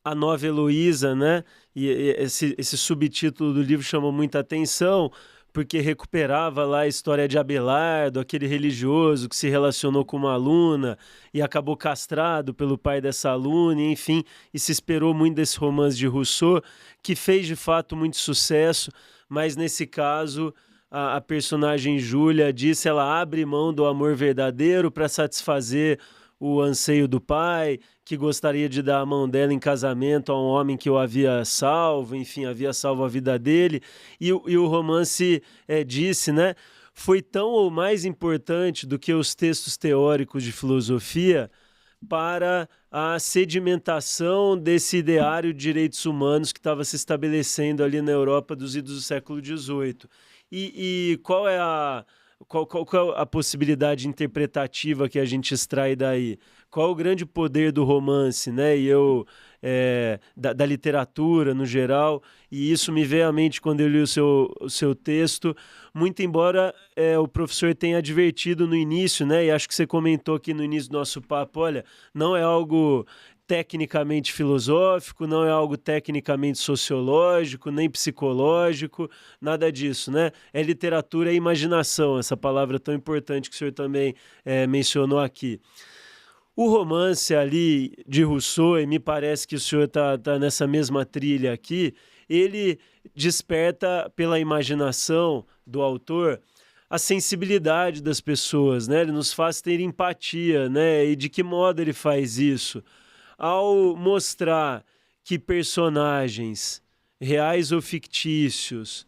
S3: a Nova Heloísa, né, e esse subtítulo do livro chamou muita atenção, porque recuperava lá a história de Abelardo, aquele religioso que se relacionou com uma aluna e acabou castrado pelo pai dessa aluna, enfim, e se esperou muito desse romance de Rousseau, que fez de fato muito sucesso, mas nesse caso a personagem Júlia disse, ela abre mão do amor verdadeiro para satisfazer o anseio do pai, que gostaria de dar a mão dela em casamento a um homem que o havia salvo, enfim, havia salvo a vida dele, e o romance disse, né, foi tão ou mais importante do que os textos teóricos de filosofia para a sedimentação desse ideário de direitos humanos que estava se estabelecendo ali na Europa dos idos do século XVIII. E qual é a possibilidade interpretativa que a gente extrai daí? Qual o grande poder do romance, né? Da literatura no geral, e isso me veio à mente quando eu li o seu texto, muito embora o professor tenha advertido no início, né? E acho que você comentou aqui no início do nosso papo, olha, não é algo tecnicamente filosófico, não é algo tecnicamente sociológico, nem psicológico, nada disso, né? É literatura e imaginação, essa palavra tão importante que o senhor também mencionou aqui. O romance ali de Rousseau, e me parece que o senhor está nessa mesma trilha aqui, ele desperta pela imaginação do autor a sensibilidade das pessoas, né? Ele nos faz ter empatia, né? E de que modo ele faz isso? Ao mostrar que personagens reais ou fictícios,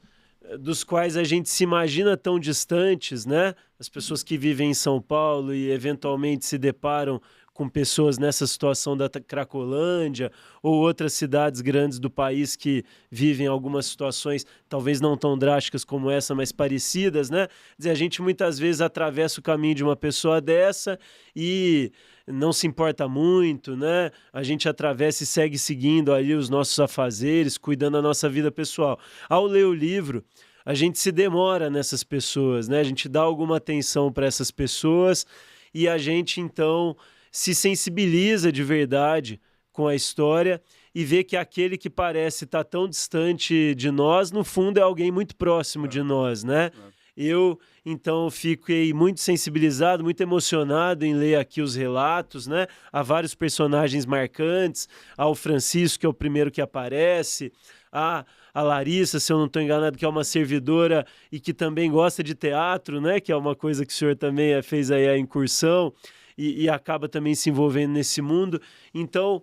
S3: dos quais a gente se imagina tão distantes, né? As pessoas que vivem em São Paulo e eventualmente se deparam com pessoas nessa situação da Cracolândia ou outras cidades grandes do país que vivem algumas situações talvez não tão drásticas como essa, mas parecidas, né? Quer dizer, a gente muitas vezes atravessa o caminho de uma pessoa dessa e não se importa muito, né? A gente atravessa e segue seguindo ali os nossos afazeres, cuidando da nossa vida pessoal. Ao ler o livro, a gente se demora nessas pessoas, né? A gente dá alguma atenção para essas pessoas e a gente, então, se sensibiliza de verdade com a história e vê que aquele que parece estar tão distante de nós, no fundo, é alguém muito próximo de nós, né? Eu, então, fiquei muito sensibilizado, muito emocionado em ler aqui os relatos, né? Há vários personagens marcantes, há o Francisco, que é o primeiro que aparece, há a Larissa, se eu não estou enganado, que é uma servidora e que também gosta de teatro, né? Que é uma coisa que o senhor também fez aí a incursão e acaba também se envolvendo nesse mundo. Então,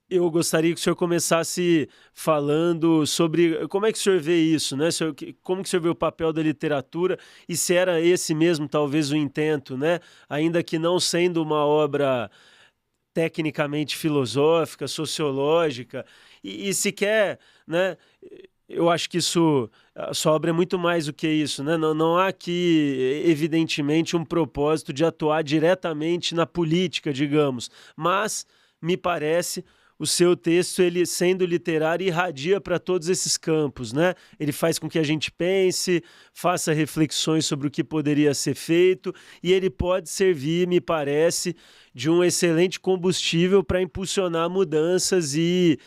S3: eu gostaria que o senhor começasse falando sobre como é que o senhor vê isso, né? Como que o senhor vê o papel da literatura e se era esse mesmo talvez o intento, né? Ainda que não sendo uma obra tecnicamente filosófica, sociológica e sequer, né? Eu acho que a sua obra é muito mais do que isso, né? Não há aqui, evidentemente, um propósito de atuar diretamente na política, digamos, mas me parece o seu texto, ele sendo literário, irradia para todos esses campos, né? Ele faz com que a gente pense, faça reflexões sobre o que poderia ser feito e ele pode servir, me parece, de um excelente combustível para impulsionar mudanças e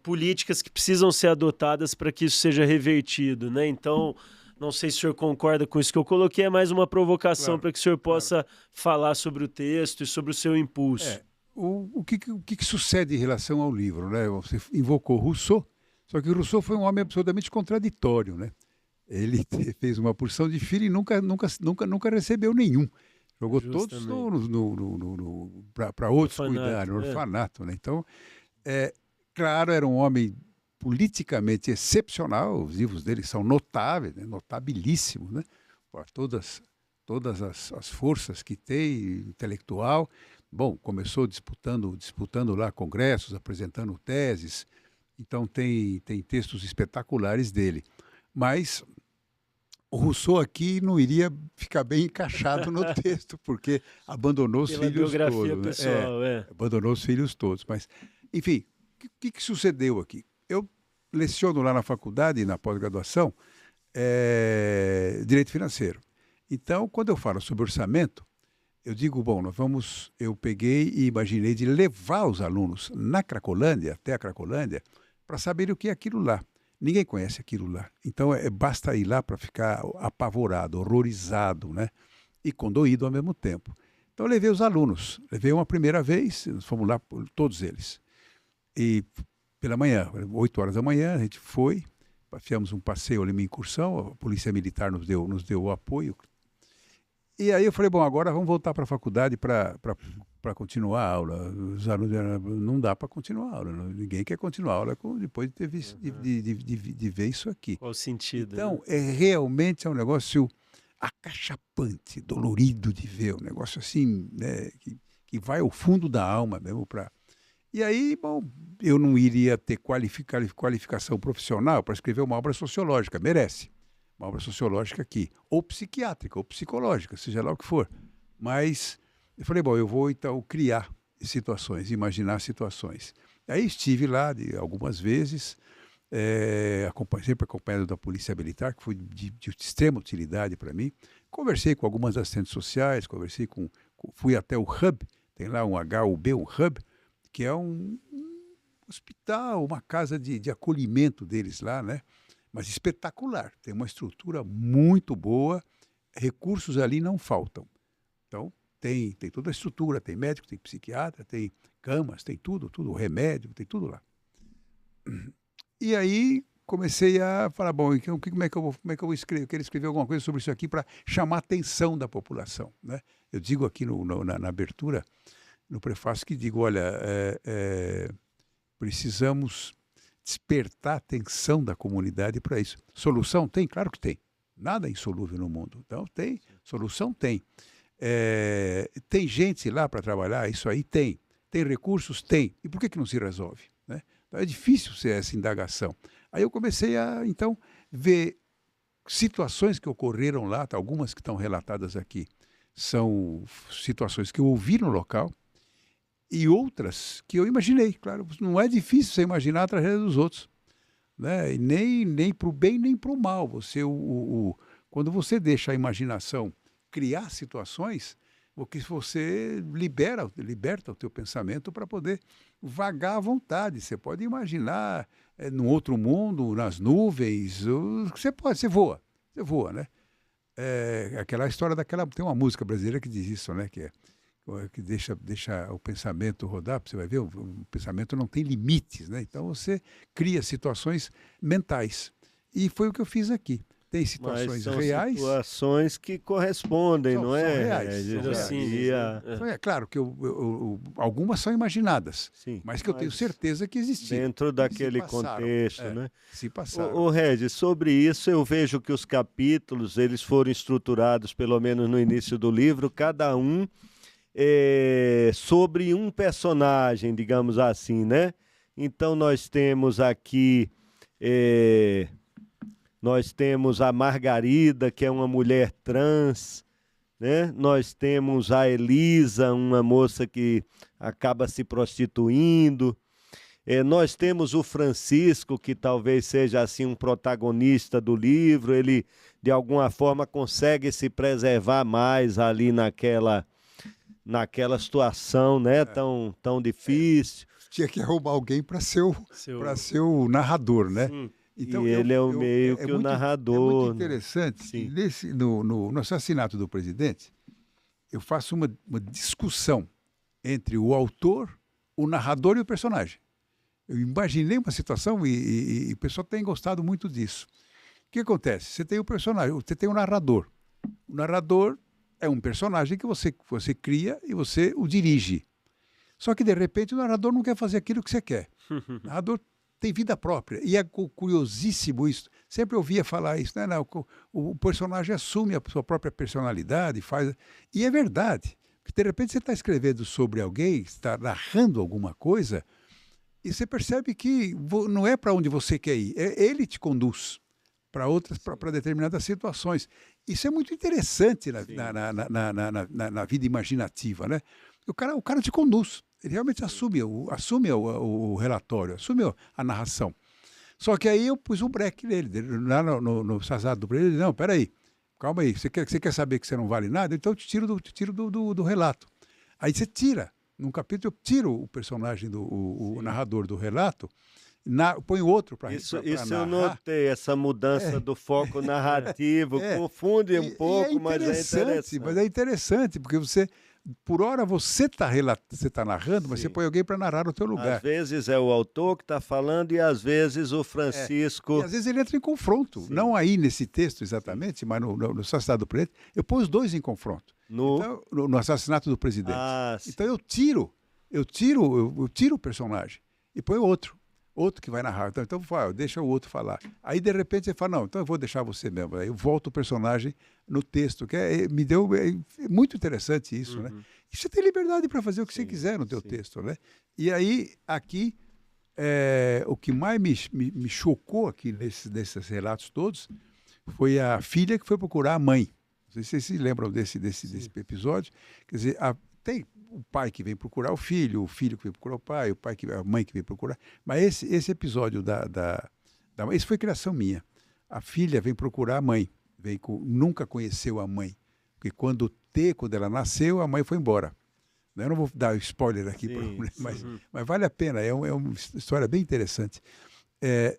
S3: políticas que precisam ser adotadas para que isso seja revertido, né? Então, não sei se o senhor concorda com isso que eu coloquei, é mais uma provocação para que o senhor possa falar sobre o texto e sobre o seu impulso.
S2: O que sucede em relação ao livro, né? Você invocou Rousseau, só que Rousseau foi um homem absolutamente contraditório, né? Ele fez uma porção de filho e nunca recebeu nenhum. Jogou todos para outros cuidarem, no orfanato, né? Então, claro, era um homem politicamente excepcional, os livros dele são notáveis, né? Notabilíssimos, né? Por todas as forças que tem, intelectual. Bom, começou disputando lá congressos, apresentando teses, então tem textos espetaculares dele. Mas o Rousseau aqui não iria ficar bem encaixado no texto, porque abandonou os filhos todos.
S3: Pessoal,
S2: abandonou os filhos todos. Mas, enfim, o que sucedeu aqui? Eu leciono lá na faculdade, na pós-graduação, direito financeiro. Então, quando eu falo sobre orçamento, eu digo, bom, eu peguei e imaginei de levar os alunos na Cracolândia, até a Cracolândia, para saber o que é aquilo lá. Ninguém conhece aquilo lá. Então, basta ir lá para ficar apavorado, horrorizado, né? E condoído ao mesmo tempo. Então, eu levei os alunos. Levei uma primeira vez, fomos lá, todos eles. E pela manhã, 8 horas da manhã, a gente foi, fizemos um passeio ali, uma incursão, a Polícia Militar nos deu o apoio. E aí eu falei, bom, agora vamos voltar para a faculdade para continuar a aula. Os alunos não dá para continuar a aula, ninguém quer continuar a aula depois de ter visto, de ver isso aqui.
S3: Qual o sentido?
S2: Então,
S3: né?
S2: Realmente é um negócio acachapante, dolorido de ver, um negócio assim, né, que vai ao fundo da alma mesmo para... E aí, bom, eu não iria ter qualificação profissional para escrever uma obra sociológica, merece. Uma obra sociológica aqui, ou psiquiátrica, ou psicológica, seja lá o que for. Mas eu falei, bom, eu vou então criar situações, imaginar situações. Aí estive lá algumas vezes, sempre acompanhado da Polícia Militar, que foi de extrema utilidade para mim. Conversei com algumas assistentes sociais, fui até o Hub, tem lá um HUB, um Hub, que é um hospital, uma casa de acolhimento deles lá, né? Mas espetacular, tem uma estrutura muito boa, recursos ali não faltam. Então, tem toda a estrutura, tem médico, tem psiquiatra, tem camas, tem tudo, remédio, tem tudo lá. E aí comecei a falar, bom, então, como é que eu vou escrever? Eu quero escrever alguma coisa sobre isso aqui para chamar a atenção da população, né? Eu digo aqui na abertura, no prefácio, que digo, olha, precisamos despertar a atenção da comunidade para isso. Solução tem? Claro que tem. Nada é insolúvel no mundo. Então, tem. Solução tem. Tem gente lá para trabalhar? Isso aí tem. Tem recursos? Tem. E por que não se resolve? Né? Então, é difícil ser essa indagação. Aí eu comecei a, então, ver situações que ocorreram lá, algumas que estão relatadas aqui, são situações que eu ouvi no local, e outras que eu imaginei, claro, não é difícil você imaginar a tragédia dos outros, né? E nem para o bem nem para o mal. Quando você deixa a imaginação criar situações, porque você liberta o teu pensamento para poder vagar à vontade. Você pode imaginar num outro mundo, nas nuvens, você voa, né? Aquela história tem uma música brasileira que diz isso, né? Que deixa o pensamento rodar, você vai ver, o pensamento não tem limites, né? Então você cria situações mentais. E foi o que eu fiz aqui. Tem situações reais.
S1: Situações que correspondem, não é?
S2: São reais. É claro que algumas são imaginadas, sim, mas que eu tenho certeza que existiam.
S1: Dentro daquele contexto, né?
S2: Se passaram.
S1: O Regis, sobre isso eu vejo que os capítulos, eles foram estruturados, pelo menos no início do livro, cada um sobre um personagem, digamos assim, né? Então nós temos aqui, nós temos a Margarida, que é uma mulher trans, né? Nós temos a Elisa, uma moça que acaba se prostituindo. Nós temos o Francisco, que talvez seja assim um protagonista do livro, ele de alguma forma consegue se preservar mais ali naquela situação, né? Tão difícil.
S2: tinha que arrumar alguém para ser o narrador, né?
S3: Sim.
S1: Então, e ele é o meio que o narrador.
S2: É muito interessante. No assassinato do presidente, eu faço uma discussão entre o autor, o narrador e o personagem. Eu imaginei uma situação e o pessoal tem gostado muito disso. O que acontece? Você tem o personagem, você tem o narrador. O narrador é um personagem que você cria e você o dirige. Só que, de repente, o narrador não quer fazer aquilo que você quer. O narrador tem vida própria. E é curiosíssimo isso. Sempre ouvia falar isso, né? Não, o personagem assume a sua própria personalidade, faz. E é verdade. Porque, de repente, você está escrevendo sobre alguém, está narrando alguma coisa, e você percebe que não é para onde você quer ir. Ele te conduz para determinadas situações. Isso é muito interessante na vida imaginativa, né? O cara te conduz. Ele realmente assume o relatório, assume a narração. Só que aí eu pus um break nele. Lá no assassinato do presidente, não, peraí, calma aí, você quer saber que você não vale nada? Então eu te tiro do relato. Aí você tira, num capítulo eu tiro o personagem, o narrador do relato, põe outro para narrar.
S1: Isso eu notei, essa mudança do foco narrativo, confunde um pouco, mas é interessante.
S2: Mas é interessante, porque por hora você está narrando, mas você põe alguém para narrar no teu lugar.
S1: Às vezes é o autor que está falando e às vezes o Francisco...
S2: E às vezes ele entra em confronto. Sim. Não aí nesse texto exatamente, mas no assassinato do presidente. Eu pôs os dois em confronto. Então, no assassinato do presidente. Então eu tiro o personagem e põe outro que vai narrar. Então deixa o outro falar. Aí, de repente, você fala, não, então eu vou deixar você mesmo. Aí eu volto o personagem no texto, que me deu... É muito interessante isso, né? E você tem liberdade para fazer o que você quiser no teu texto, né? E aí, aqui, o que mais me chocou aqui nesses relatos todos foi a filha que foi procurar a mãe. Não sei se vocês se lembram desse episódio. Quer dizer, tem o pai que vem procurar o filho que vem procurar o pai a mãe que vem procurar. Mas esse episódio isso foi criação minha. A filha vem procurar a mãe, nunca conheceu a mãe, porque quando ela nasceu, a mãe foi embora. Eu não vou dar spoiler aqui, mas vale a pena, é uma história bem interessante.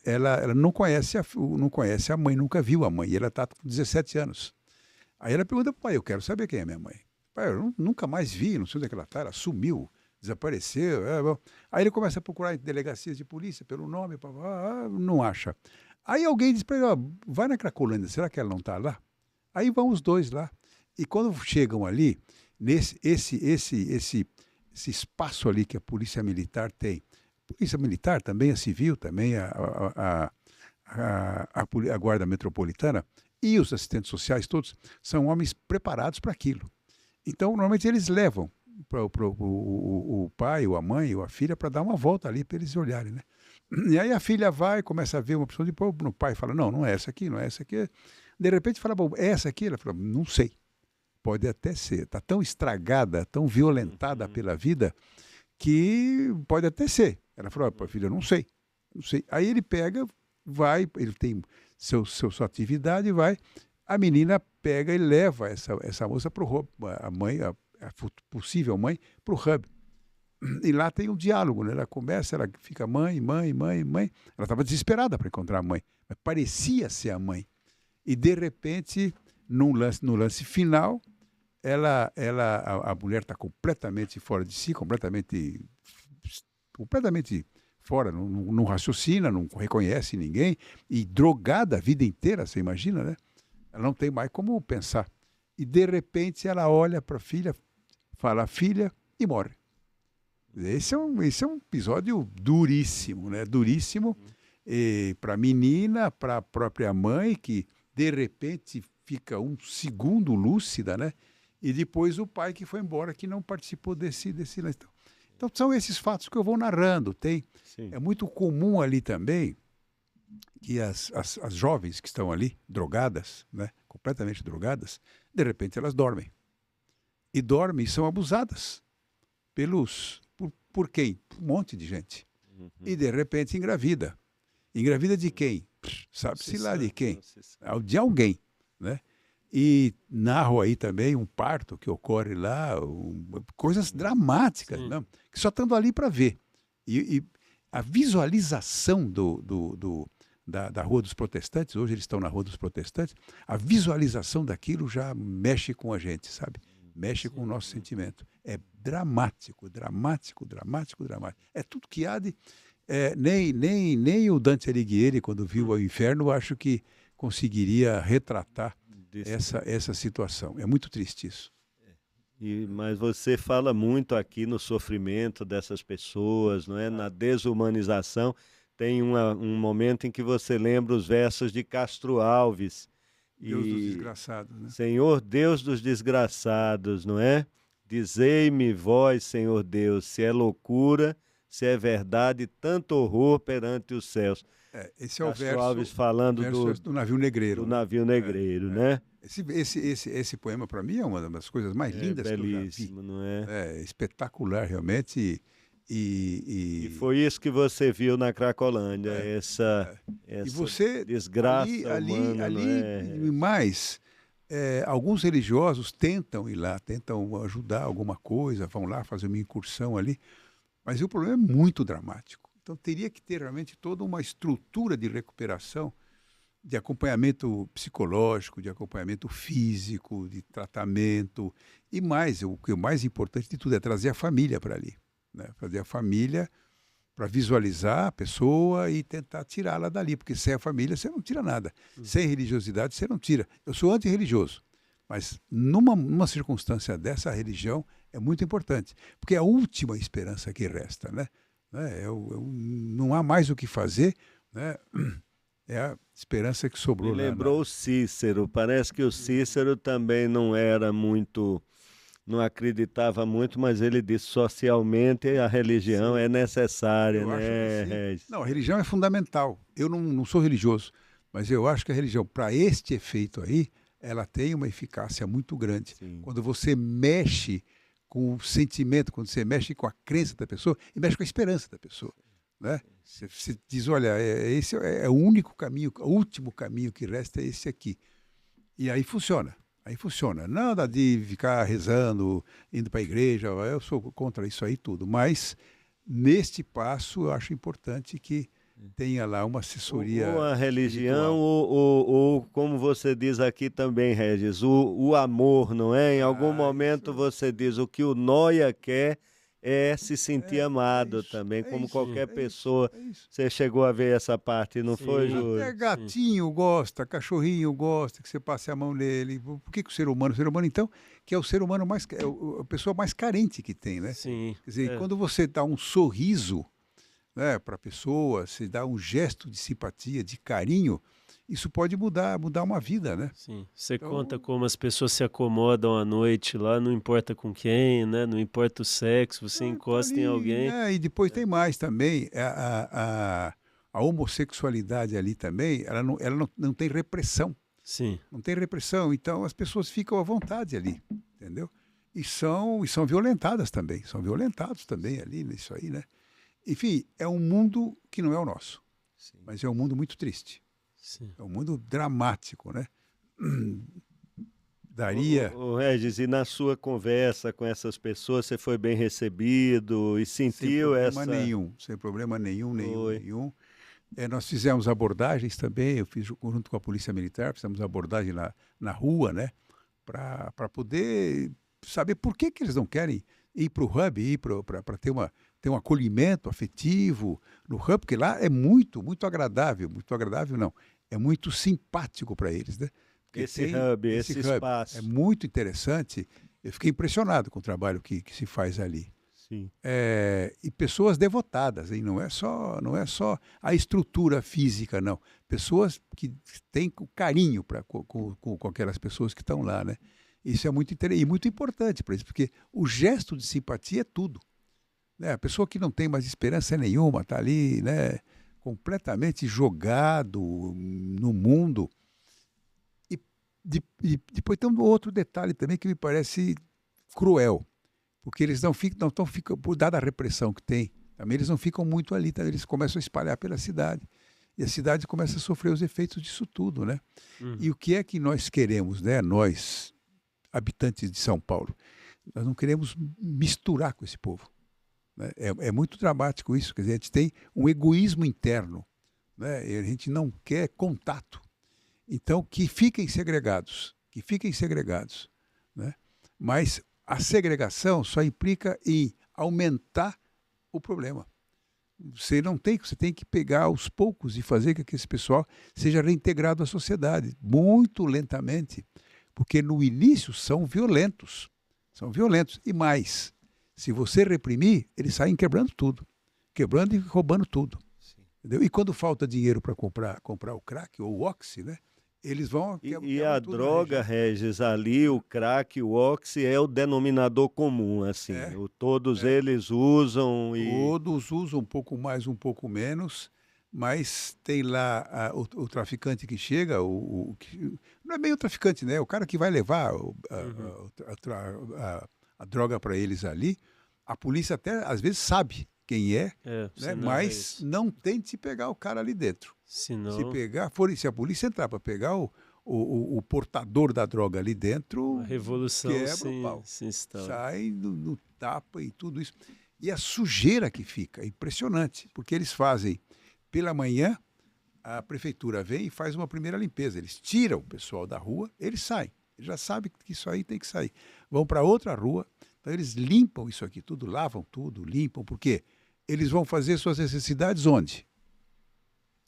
S2: Ela não conhece a mãe, nunca viu a mãe, e ela está com 17 anos. Aí ela pergunta para o pai, eu quero saber quem é minha mãe. Pai, eu nunca mais vi, não sei onde é que ela está, ela sumiu, desapareceu. Aí ele começa a procurar em delegacias de polícia pelo nome, não acha. Aí alguém diz para ele, vai na Cracolândia, será que ela não está lá? Aí vão os dois lá. E quando chegam ali, esse espaço ali que a polícia militar tem, polícia militar também, a civil, também a guarda metropolitana e os assistentes sociais todos, são homens preparados para aquilo. Então, normalmente eles levam o pai, ou a mãe, ou a filha para dar uma volta ali, para eles olharem, né? E aí a filha vai, começa a ver uma pessoa, depois o pai fala, não é essa aqui, não é essa aqui. De repente fala, bom, é essa aqui? Ela fala, não sei. Pode até ser. Está tão estragada, tão violentada pela vida, que pode até ser. Ela falou, filha, não sei. Aí ele pega, vai, ele tem sua atividade, vai. A menina pega e leva essa moça para o hub, a mãe, a possível mãe, para o hub. E lá tem um diálogo, né? Ela fica mãe. Ela estava desesperada para encontrar a mãe, mas parecia ser a mãe. E, de repente, no lance final, a mulher está completamente fora de si, completamente fora, não raciocina, não reconhece ninguém, e drogada a vida inteira, você imagina, né? Ela não tem mais como pensar. E, de repente, ela olha para a filha, fala filha e morre. Esse é um episódio duríssimo, né? Duríssimo para a menina, para a própria mãe, que, de repente, fica um segundo lúcida, né? E depois o pai que foi embora, que não participou desse lance. Então, são esses fatos que eu vou narrando. É muito comum ali também que as jovens que estão ali, drogadas, né, completamente drogadas, de repente elas dormem. E dormem e são abusadas por quem? Um monte de gente. E de repente engravida. Engravida de quem? Sabe-se lá de quem? De alguém, né? E narro aí também um parto que ocorre lá, coisas dramáticas, né? Que só estando ali para ver. E a visualização da Rua dos Protestantes, hoje eles estão na Rua dos Protestantes, a visualização daquilo já mexe com a gente, sabe? Mexe com o nosso sentimento. É dramático, dramático, dramático, dramático. É tudo que há de... nem o Dante Alighieri, quando viu o inferno, acho que conseguiria retratar essa situação. É muito triste isso.
S1: Mas você fala muito aqui no sofrimento dessas pessoas, não é? Na desumanização. Tem um momento em que você lembra os versos de Castro Alves.
S2: Deus dos desgraçados, né?
S1: Senhor Deus dos desgraçados, não é? Dizei-me vós, Senhor Deus, se é loucura, se é verdade, tanto horror perante os céus.
S2: Esse é o
S1: Castro Alves falando
S2: do navio negreiro.
S1: Do navio negreiro, né?
S2: Esse poema, para mim, é uma das coisas mais lindas que eu já vi.
S1: Não é?
S2: É espetacular, realmente.
S1: E foi isso que você viu na Cracolândia, essa
S2: e você,
S1: desgraça humana,
S2: e mais, alguns religiosos tentam ir lá, tentam ajudar alguma coisa, vão lá fazer uma incursão ali, mas o problema é muito dramático. Então teria que ter realmente toda uma estrutura de recuperação, de acompanhamento psicológico, de acompanhamento físico, de tratamento, e mais, o mais importante de tudo é trazer a família para ali. Né? Fazer a família para visualizar a pessoa e tentar tirá-la dali, porque sem a família você não tira nada. Sem religiosidade você não tira. Eu sou antirreligioso, mas numa circunstância dessa, a religião é muito importante, porque é a última esperança que resta, né? Não há mais o que fazer, né? É a esperança que sobrou.
S1: Me lembrou o Cícero. Parece que o Cícero também não acreditava muito, mas ele disse socialmente a religião é necessária, né, Regis?
S2: Não, a religião é fundamental. Eu não sou religioso, mas eu acho que a religião, para este efeito aí, ela tem uma eficácia muito grande.
S1: Sim.
S2: Quando você mexe com o sentimento, quando você mexe com a crença da pessoa e mexe com a esperança da pessoa, né? Você diz, olha, esse é o único caminho, o último caminho que resta é esse aqui. E aí funciona. Aí funciona. Nada de ficar rezando, indo para a igreja, eu sou contra isso aí tudo. Mas, neste passo, eu acho importante que tenha lá uma assessoria.
S1: Ou a religião, ou como você diz aqui também, Regis, o amor, não é? Em algum momento você diz o que o Noia quer é se sentir amado também, como qualquer pessoa. Você chegou a ver essa parte, não foi, Júlio?
S2: Até gatinho gosta, cachorrinho gosta, que você passe a mão nele. Por que o ser humano, então, que é o ser humano mais, a pessoa mais carente que tem, né?
S3: Sim.
S2: Quer dizer, quando você dá um sorriso, né, para a pessoa, se dá um gesto de simpatia, de carinho, isso pode mudar uma vida, né?
S3: Sim. Você conta como as pessoas se acomodam à noite lá, não importa com quem, né? Não importa o sexo, você encosta
S2: ali,
S3: em alguém.
S2: E depois tem mais também, a homossexualidade ali também, ela não tem repressão.
S3: Sim.
S2: Não tem repressão, então as pessoas ficam à vontade ali, entendeu? E são violentadas também, são violentados também ali nisso aí, né? Enfim, é um mundo que não é o nosso, mas é um mundo muito triste.
S3: Sim.
S2: É um mundo dramático, né? Daria...
S1: Ô, Regis, e na sua conversa com essas pessoas, você foi bem recebido e sentiu
S2: Sem problema nenhum. Nós fizemos abordagens também, eu fiz junto com a Polícia Militar, fizemos abordagem na rua, né? Para poder saber por que eles não querem ir para o hub, para ter um acolhimento afetivo no hub, porque lá é muito agradável, não, é muito simpático para eles, né? Porque
S1: esse espaço.
S2: É muito interessante, eu fiquei impressionado com o trabalho que se faz ali.
S1: Sim.
S2: E pessoas devotadas, hein? Não é só a estrutura física, não. Pessoas que têm carinho com aquelas pessoas que estão lá, né? Isso é muito interessante e muito importante para eles, porque o gesto de simpatia é tudo. Né? A pessoa que não tem mais esperança nenhuma, está ali, né, completamente jogado no mundo. E depois tem um outro detalhe também que me parece cruel, porque eles não ficam, por dada a repressão que tem, também eles não ficam muito ali, tá? Eles começam a espalhar pela cidade. E a cidade começa a sofrer os efeitos disso tudo, né? E o que é que nós queremos, né? Nós, habitantes de São Paulo, nós não queremos misturar com esse povo. né? É muito dramático isso. Quer dizer, a gente tem um egoísmo interno, né? E a gente não quer contato. Então, que fiquem segregados, né? Mas a segregação só implica em aumentar o problema. Você tem que pegar aos poucos e fazer com que esse pessoal seja reintegrado à sociedade, muito lentamente, porque no início são violentos, e mais, se você reprimir, eles saem quebrando tudo, quebrando e roubando tudo. Entendeu? E quando falta dinheiro para comprar o crack ou o oxi, né? Eles vão...
S1: E a droga, Regis, ali, o crack, o oxi, é o denominador comum, assim. Todos eles usam e...
S2: Todos usam um pouco mais, um pouco menos, mas tem lá o traficante que chega, não é bem o traficante, né? O cara que vai levar a droga para eles ali. A polícia até, às vezes, sabe quem é, né? Mas não tente pegar o cara ali dentro. Se a polícia entrar para pegar o portador da droga ali dentro,
S3: a revolução
S2: quebra o pau. Sai no tapa e tudo isso. E a sujeira que fica, é impressionante, porque eles fazem, pela manhã, a prefeitura vem e faz uma primeira limpeza. Eles tiram o pessoal da rua, eles saem. Eles já sabem que isso aí tem que sair. Vão para outra rua, então eles limpam isso aqui tudo, lavam tudo, limpam, por quê? Eles vão fazer suas necessidades onde?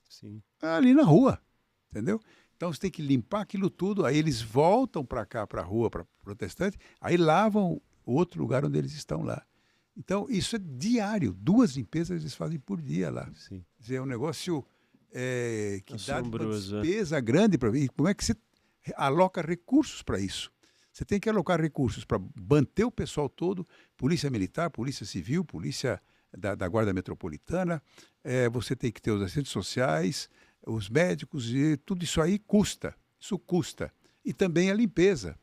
S1: Sim.
S2: Ali na rua, entendeu? Então você tem que limpar aquilo tudo, aí eles voltam para cá, para a rua, para protestante, aí lavam o outro lugar onde eles estão lá. Então isso é diário, 2 limpezas eles fazem por dia lá.
S1: Sim.
S2: Quer dizer, é um negócio que dá uma
S3: assombroso,
S2: despesa grande para mim. Como é que você aloca recursos para isso? Você tem que alocar recursos para manter o pessoal todo, polícia militar, polícia civil, polícia da Guarda Metropolitana, você tem que ter os assistentes sociais, os médicos, e tudo isso aí custa. Isso custa. E também a limpeza,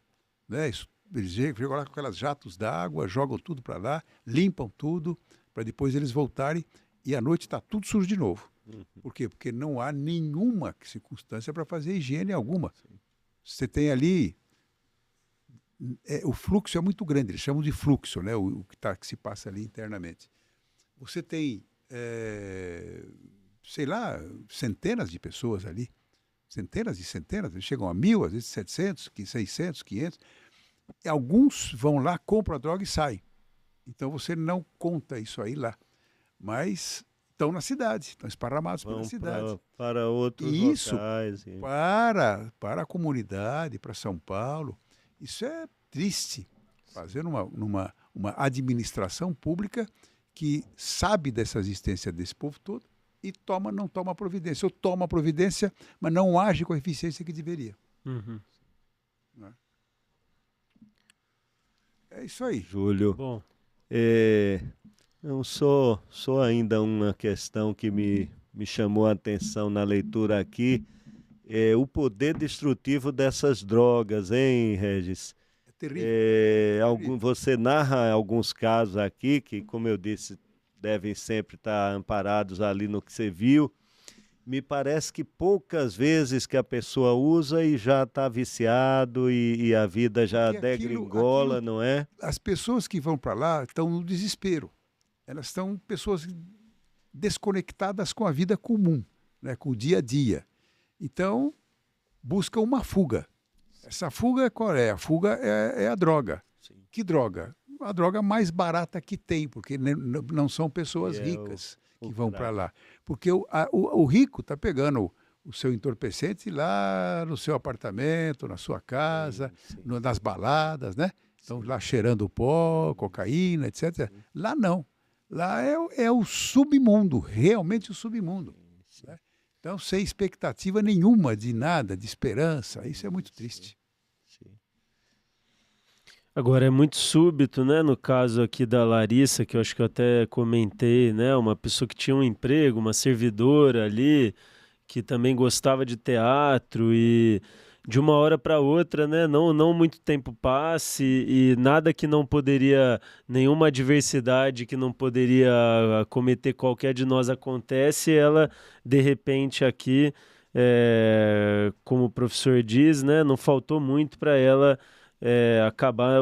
S2: né? Eles chegam lá com aquelas jatos d'água, jogam tudo para lá, limpam tudo, para depois eles voltarem e à noite está tudo sujo de novo. Por quê? Porque não há nenhuma circunstância para fazer higiene alguma. Você tem ali... o fluxo é muito grande, eles chamam de fluxo, né? O que se passa ali internamente. Você tem, sei lá, centenas de pessoas ali, centenas e centenas, eles chegam a 1.000, às vezes 700, 600, 500. E alguns vão lá, compram a droga e saem. Então você não conta isso aí lá. Mas estão na cidade, estão esparramados pela cidade.
S1: Para outros locais.
S2: Isso, para a comunidade, para São Paulo, isso é triste. Fazer uma administração pública que sabe dessa existência desse povo todo e não toma providência. Ou toma providência, mas não age com a eficiência que deveria.
S3: Uhum.
S2: É isso aí.
S1: Júlio,
S3: Bom.
S1: Não só ainda uma questão que me chamou a atenção na leitura aqui, o poder destrutivo dessas drogas, hein, Regis?
S2: É terrível.
S1: Você narra alguns casos aqui que, como eu disse, devem sempre estar amparados ali no que você viu. Me parece que poucas vezes que a pessoa usa e já está viciado e a vida já degringola, não é?
S2: As pessoas que vão para lá estão no desespero. Elas são pessoas desconectadas com a vida comum, né, com o dia a dia. Então, buscam uma fuga. Essa fuga qual é? A fuga é a droga.
S1: Sim.
S2: Que droga? A droga mais barata que tem, porque não são pessoas ricas que vão para lá. Porque o rico está pegando o seu entorpecente lá no seu apartamento, na sua casa, nas baladas, né? Estão lá cheirando pó, cocaína, etc. Lá não. Lá é o submundo, realmente o submundo. Né? Então, sem expectativa nenhuma de nada, de esperança, isso é muito triste.
S3: Agora, é muito súbito, né? No caso aqui da Larissa, que eu acho que eu até comentei, né? Uma pessoa que tinha um emprego, uma servidora ali, que também gostava de teatro e de uma hora para outra, né? Não muito tempo passe e nada que não poderia, nenhuma adversidade que não poderia acometer qualquer de nós acontece, ela, de repente, aqui, como o professor diz, né? Não faltou muito para ela acabar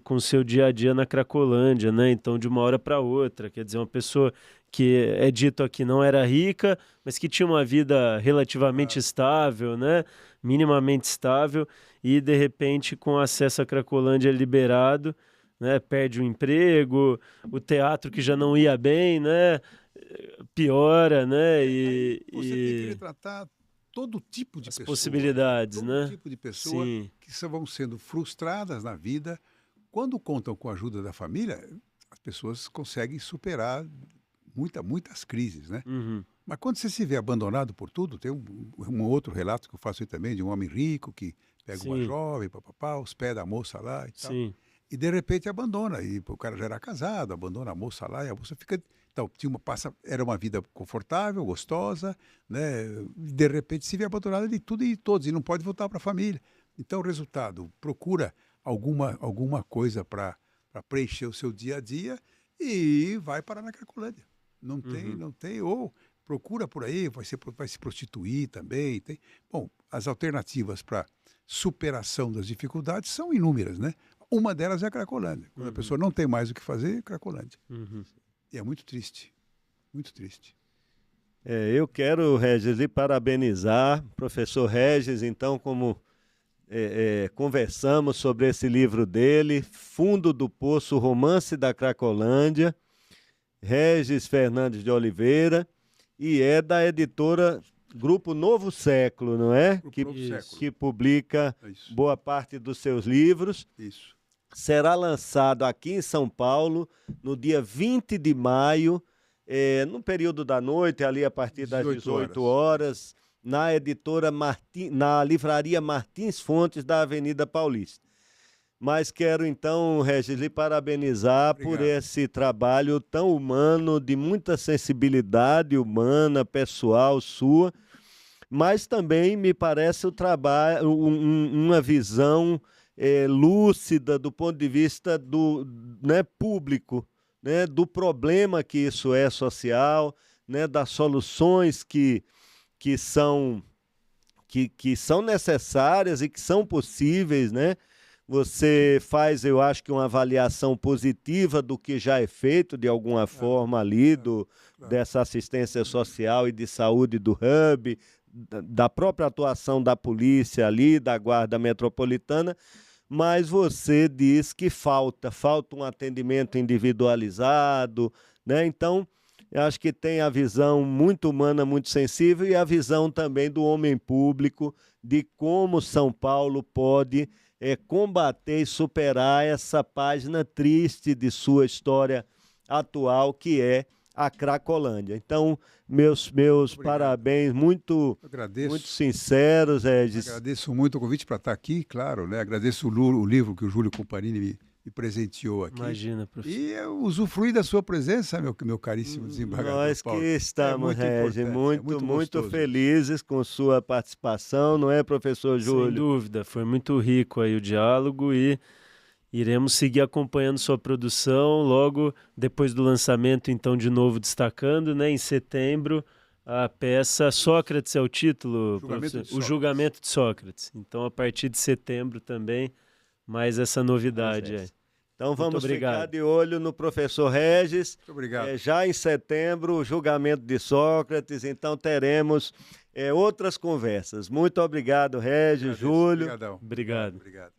S3: com o seu dia a dia na Cracolândia, né? Então, de uma hora para outra, quer dizer, uma pessoa que é dito aqui não era rica, mas que tinha uma vida relativamente estável, né? Minimamente estável, e de repente, com acesso à Cracolândia liberado, né? Perde o emprego, o teatro que já não ia bem, né? Piora, né?
S2: Você tem que retratar todo tipo de
S3: as
S2: pessoa,
S3: possibilidades,
S2: todo
S3: né?
S2: tipo de pessoa
S3: Sim.
S2: que vão sendo frustradas na vida. Quando contam com a ajuda da família, as pessoas conseguem superar muitas crises, né?
S3: Uhum.
S2: Mas quando você se vê abandonado por tudo, tem um outro relato que eu faço aí também, de um homem rico que pega uma
S3: Sim.
S2: jovem, papapá, hospeda a moça lá e tal.
S3: Sim.
S2: E de repente abandona. E o cara já era casado, abandona a moça lá e a moça fica. Então, era uma vida confortável, gostosa, né? E de repente se vê abandonada de tudo e todos, e não pode voltar para a família. Então, o resultado, procura alguma coisa para preencher o seu dia a dia e vai parar na Cracolândia. Não tem, ou procura por aí, vai se prostituir também. Bom, as alternativas para superação das dificuldades são inúmeras, né? Uma delas é a Cracolândia. Quando a pessoa não tem mais o que fazer, Cracolândia. E é muito triste, muito triste.
S1: Eu quero, Regis, lhe parabenizar, professor Regis, então, como conversamos sobre esse livro dele, Fundo do Poço, Romance da Cracolândia, Regis Fernandes de Oliveira, e é da editora Grupo Novo Século, não é? Que publica boa parte dos seus livros.
S2: Isso.
S1: Será lançado aqui em São Paulo no dia 20 de maio, no período da noite, ali a partir das 18 horas, na na livraria Martins Fontes, da Avenida Paulista. Mas quero então, Regis, lhe parabenizar por esse trabalho tão humano, de muita sensibilidade humana, pessoal sua, mas também me parece uma visão lúcida do ponto de vista público, né, do problema que isso é social, né, das soluções que são necessárias e que são possíveis, né? Você faz, eu acho que uma avaliação positiva do que já é feito, de alguma forma ali, dessa assistência social e de saúde do Hub, da própria atuação da polícia ali, da Guarda Metropolitana, mas você diz que falta um atendimento individualizado, né? Então, eu acho que tem a visão muito humana, muito sensível, e a visão também do homem público de como São Paulo pode combater e superar essa página triste de sua história atual, que é a Cracolândia. Então, meus parabéns muito sinceros, Regis.
S2: Agradeço muito o convite para estar aqui, claro, né? Agradeço o livro que o Júlio Comparini me presenteou aqui.
S3: Imagina, professor.
S2: E eu usufruí da sua presença, meu caríssimo desembargador
S1: Nós
S2: Paulo.
S1: que estamos, Regis, muito felizes com sua participação, não é, professor Júlio?
S3: Sem dúvida, foi muito rico aí o diálogo, e iremos seguir acompanhando sua produção logo depois do lançamento, então, de novo destacando, né, em setembro, a peça Sócrates é o título, professor? O Julgamento de Sócrates. Então, a partir de setembro também, mais essa novidade aí.
S1: Então vamos ficar de olho no professor Regis.
S2: Muito obrigado.
S1: Já em setembro, o julgamento de Sócrates, então teremos outras conversas. Muito obrigado, Regis, Júlio.
S2: Obrigadão.
S3: Obrigado.
S2: Obrigado.